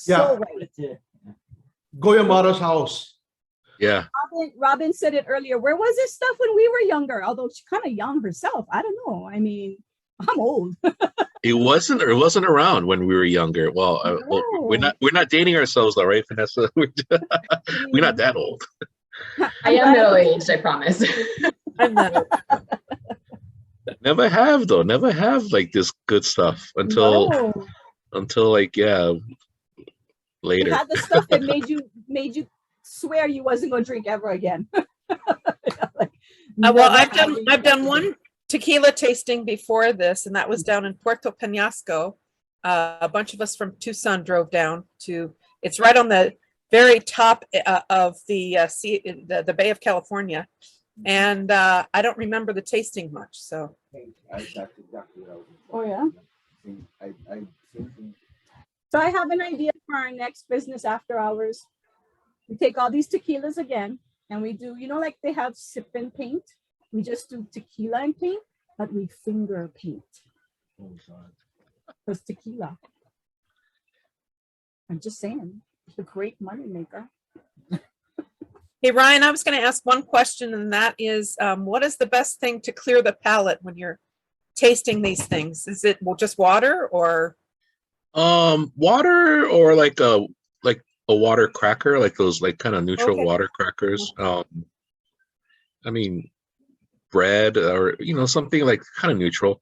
Yeah. So right. Go Yamada's house. Yeah. Robin said it earlier. Where was this stuff when we were younger? Although she's kind of young herself. I don't know. I mean, I'm old. It wasn't around when we were younger. Well, we're not dating ourselves though, right, Vanessa? We're not that old. I am middle-aged, I promise. I'm not. Never have though. Never have this good stuff until later. You had the stuff that made you swear you wasn't going to drink ever again. Well, I've done one tequila tasting before this, and that was down in Puerto Penasco. A bunch of us from Tucson drove down to. It's right on the very top of the the Bay of California, and I don't remember the tasting much. So. Oh yeah. So I have an idea for our next business after hours. We take all these tequilas again, and we do, like they have sip and paint. We just do tequila and paint, but we finger paint. Because tequila. I'm just saying, it's a great money maker. Hey, Ryan, I was going to ask one question, and that is, what is the best thing to clear the palate when you're tasting these things? Is it just water or? Water or like a water cracker, like those kind of neutral water crackers. I mean, bread or something kind of neutral.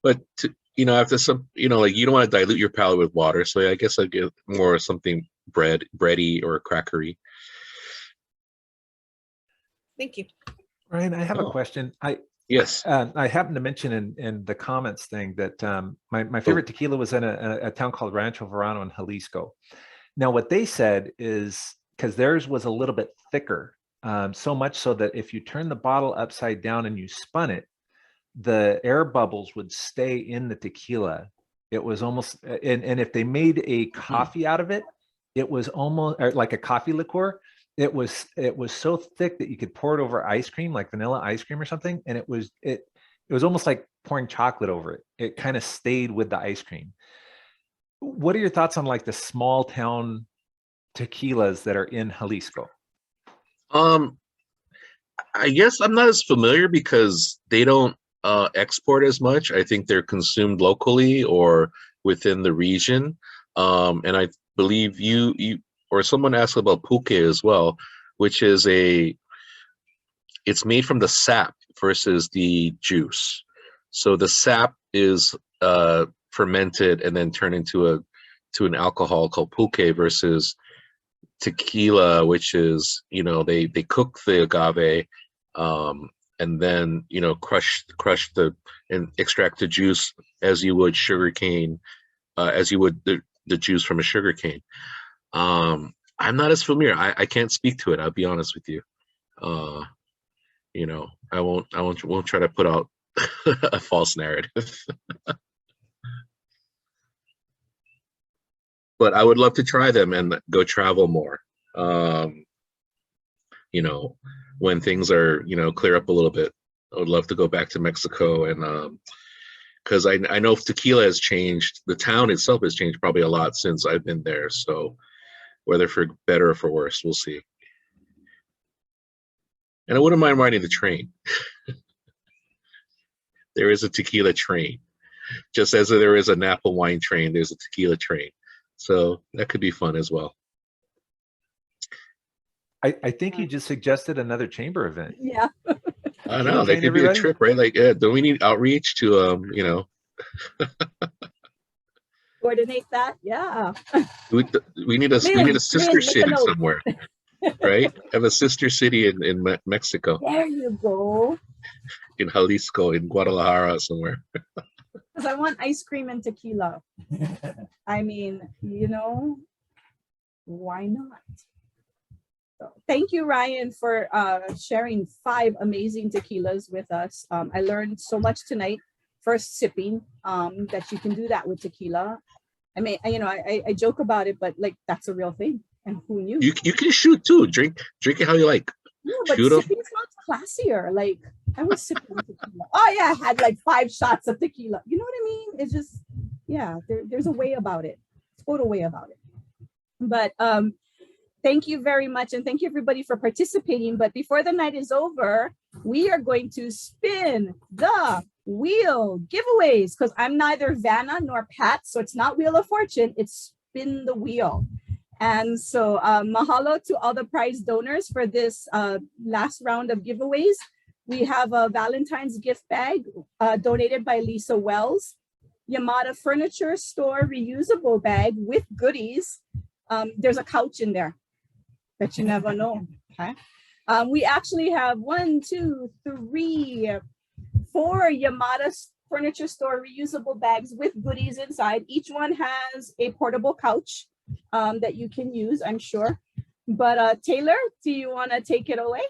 But after some, you don't want to dilute your palate with water, so I guess I'd get more something bready or crackery. Thank you. Ryan, I have a question. Yes. I happened to mention in the comments thing that my favorite tequila was in a town called Rancho Verano in Jalisco. Now, what they said is because theirs was a little bit thicker, so much so that if you turn the bottle upside down and you spun it, the air bubbles would stay in the tequila. It was almost, and if they made a coffee out of it, it was almost like a coffee liqueur. It was so thick that you could pour it over ice cream, like vanilla ice cream or something, and it was almost like pouring chocolate over it. It kind of stayed with the ice cream. What are your thoughts on like the small town tequilas that are in Jalisco? I guess I'm not as familiar because they don't export as much. I think they're consumed locally or within the region. And I believe you or someone asked about pulque as well, which is it's made from the sap versus the juice. So the sap is fermented and then turned into an alcohol called pulque versus tequila, which is, they cook the agave and then crush and extract the juice as you would sugarcane, as you would the juice from a sugarcane. I'm not as familiar. I can't speak to it. I'll be honest with you. I won't try to put out a false narrative. But I would love to try them and go travel more. When things are, clear up a little bit, I would love to go back to Mexico and because I know tequila has changed. The town itself has changed probably a lot since I've been there. So whether for better or for worse, we'll see. And I wouldn't mind riding the train. There is a tequila train. Just as there is a Napa wine train, there's a tequila train. So that could be fun as well. I think you just suggested another chamber event. Yeah. I know, that could be a trip, right? Like, don't we need outreach to, Coordinate that? Yeah. we need a sister city somewhere, right? Have a sister city in Mexico. There you go. In Jalisco, in Guadalajara, somewhere. Because I want ice cream and tequila. I mean, why not? So, thank you, Ryan, for sharing 5 amazing tequilas with us. I learned so much tonight. First sipping, that you can do that with tequila. I mean, I joke about it, but like that's a real thing. And who knew? You can shoot too. Drink it how you like. No, but Shoot 'em. sipping sounds classier. Like I was sipping tequila. Oh yeah, I had like 5 shots of tequila. You know what I mean? It's just, yeah, there's a way about it. Total way about it. But thank you very much. And thank you everybody for participating. But before the night is over, we are going to spin the wheel giveaways because I'm neither Vanna nor Pat. So it's not Wheel of Fortune, it's spin the wheel. And so mahalo to all the prize donors for this last round of giveaways. We have a Valentine's gift bag donated by Lisa Wells, Yamada Furniture Store reusable bag with goodies. There's a couch in there that you never know. Okay. We actually have 1, 2, 3, 4 Yamada Furniture Store reusable bags with goodies inside. Each one has a portable couch that you can use, I'm sure. But Taylor, do you want to take it away?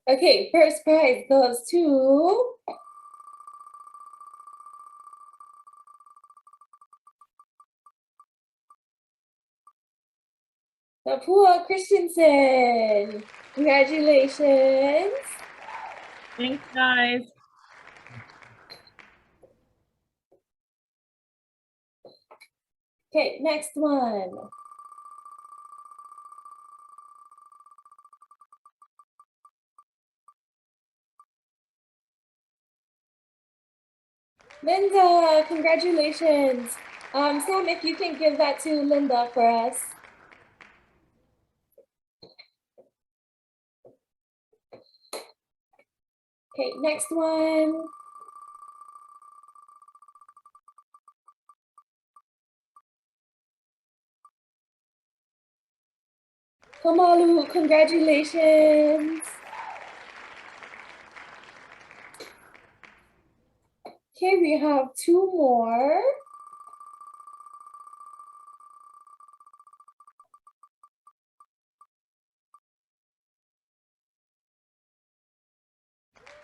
Okay, first prize goes to Papua Christensen. Congratulations. Thanks, guys. Okay, next one. Linda, congratulations. Sam, if you can give that to Linda for us. Okay, next one. Kamalu, congratulations. Okay, we have 2 more.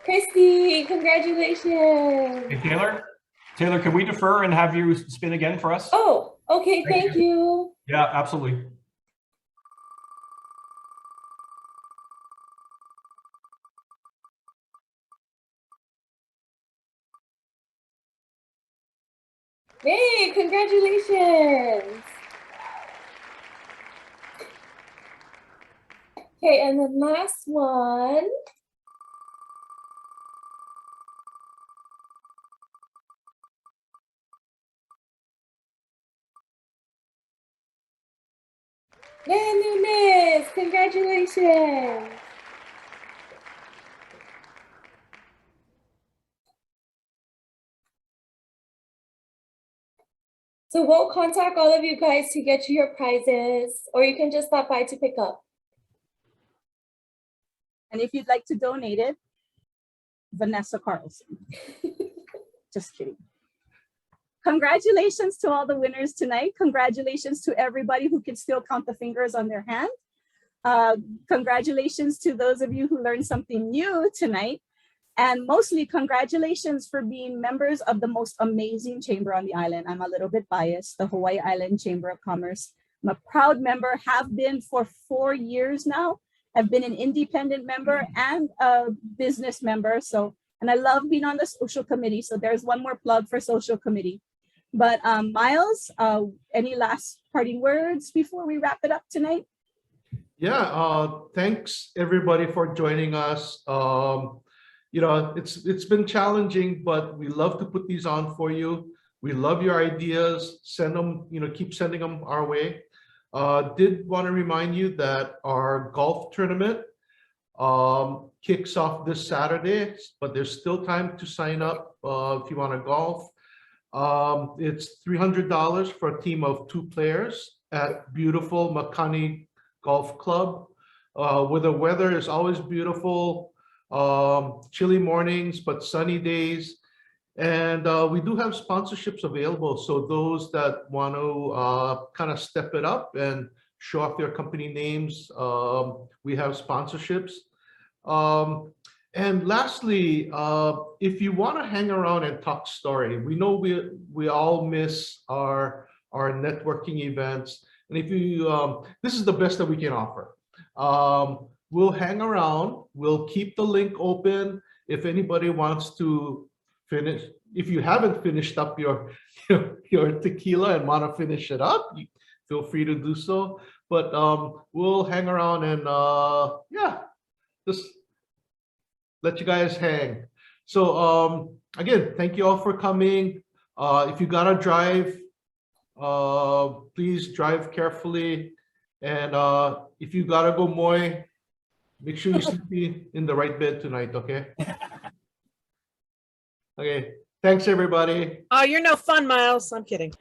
Christy, congratulations. Hey, Taylor? Taylor, can we defer and have you spin again for us? Oh, okay, thank you. Yeah, absolutely. Yay, congratulations. Okay, and the last one. Yay, Lunis, congratulations. So we'll contact all of you guys to get you your prizes, or you can just stop by to pick up. And if you'd like to donate it, Vanessa Carlson. Just kidding. Congratulations to all the winners tonight. Congratulations to everybody who can still count the fingers on their hand. Congratulations to those of you who learned something new tonight. And mostly congratulations for being members of the most amazing chamber on the island. I'm a little bit biased, the Hawaii Island Chamber of Commerce. I'm a proud member, have been for 4 years now. I've been an independent member and a business member. So, and I love being on the social committee. So there's one more plug for social committee. But Miles, any last parting words before we wrap it up tonight? Yeah, thanks everybody for joining us. You know, it's been challenging, but we love to put these on for you. We love your ideas. Send them, you know, keep sending them our way. Did want to remind you that our golf tournament kicks off this Saturday, but there's still time to sign up if you want to golf. It's $300 for a team of 2 players at beautiful Makani Golf Club, where the weather is always beautiful. Chilly mornings, but sunny days. And we do have sponsorships available. So those that want to kind of step it up and show off their company names, we have sponsorships. And lastly, if you want to hang around and talk story, we know we all miss our networking events. And if you, this is the best that we can offer. We'll hang around. We'll keep the link open. If anybody wants to finish, if you haven't finished up your tequila and want to finish it up, you feel free to do so. But we'll hang around and yeah, just let you guys hang. So again, thank you all for coming. If you gotta drive, please drive carefully. And if you gotta go moy, make sure you sleep in the right bed tonight, okay? Okay, thanks everybody. Oh, you're no fun, Miles. I'm kidding.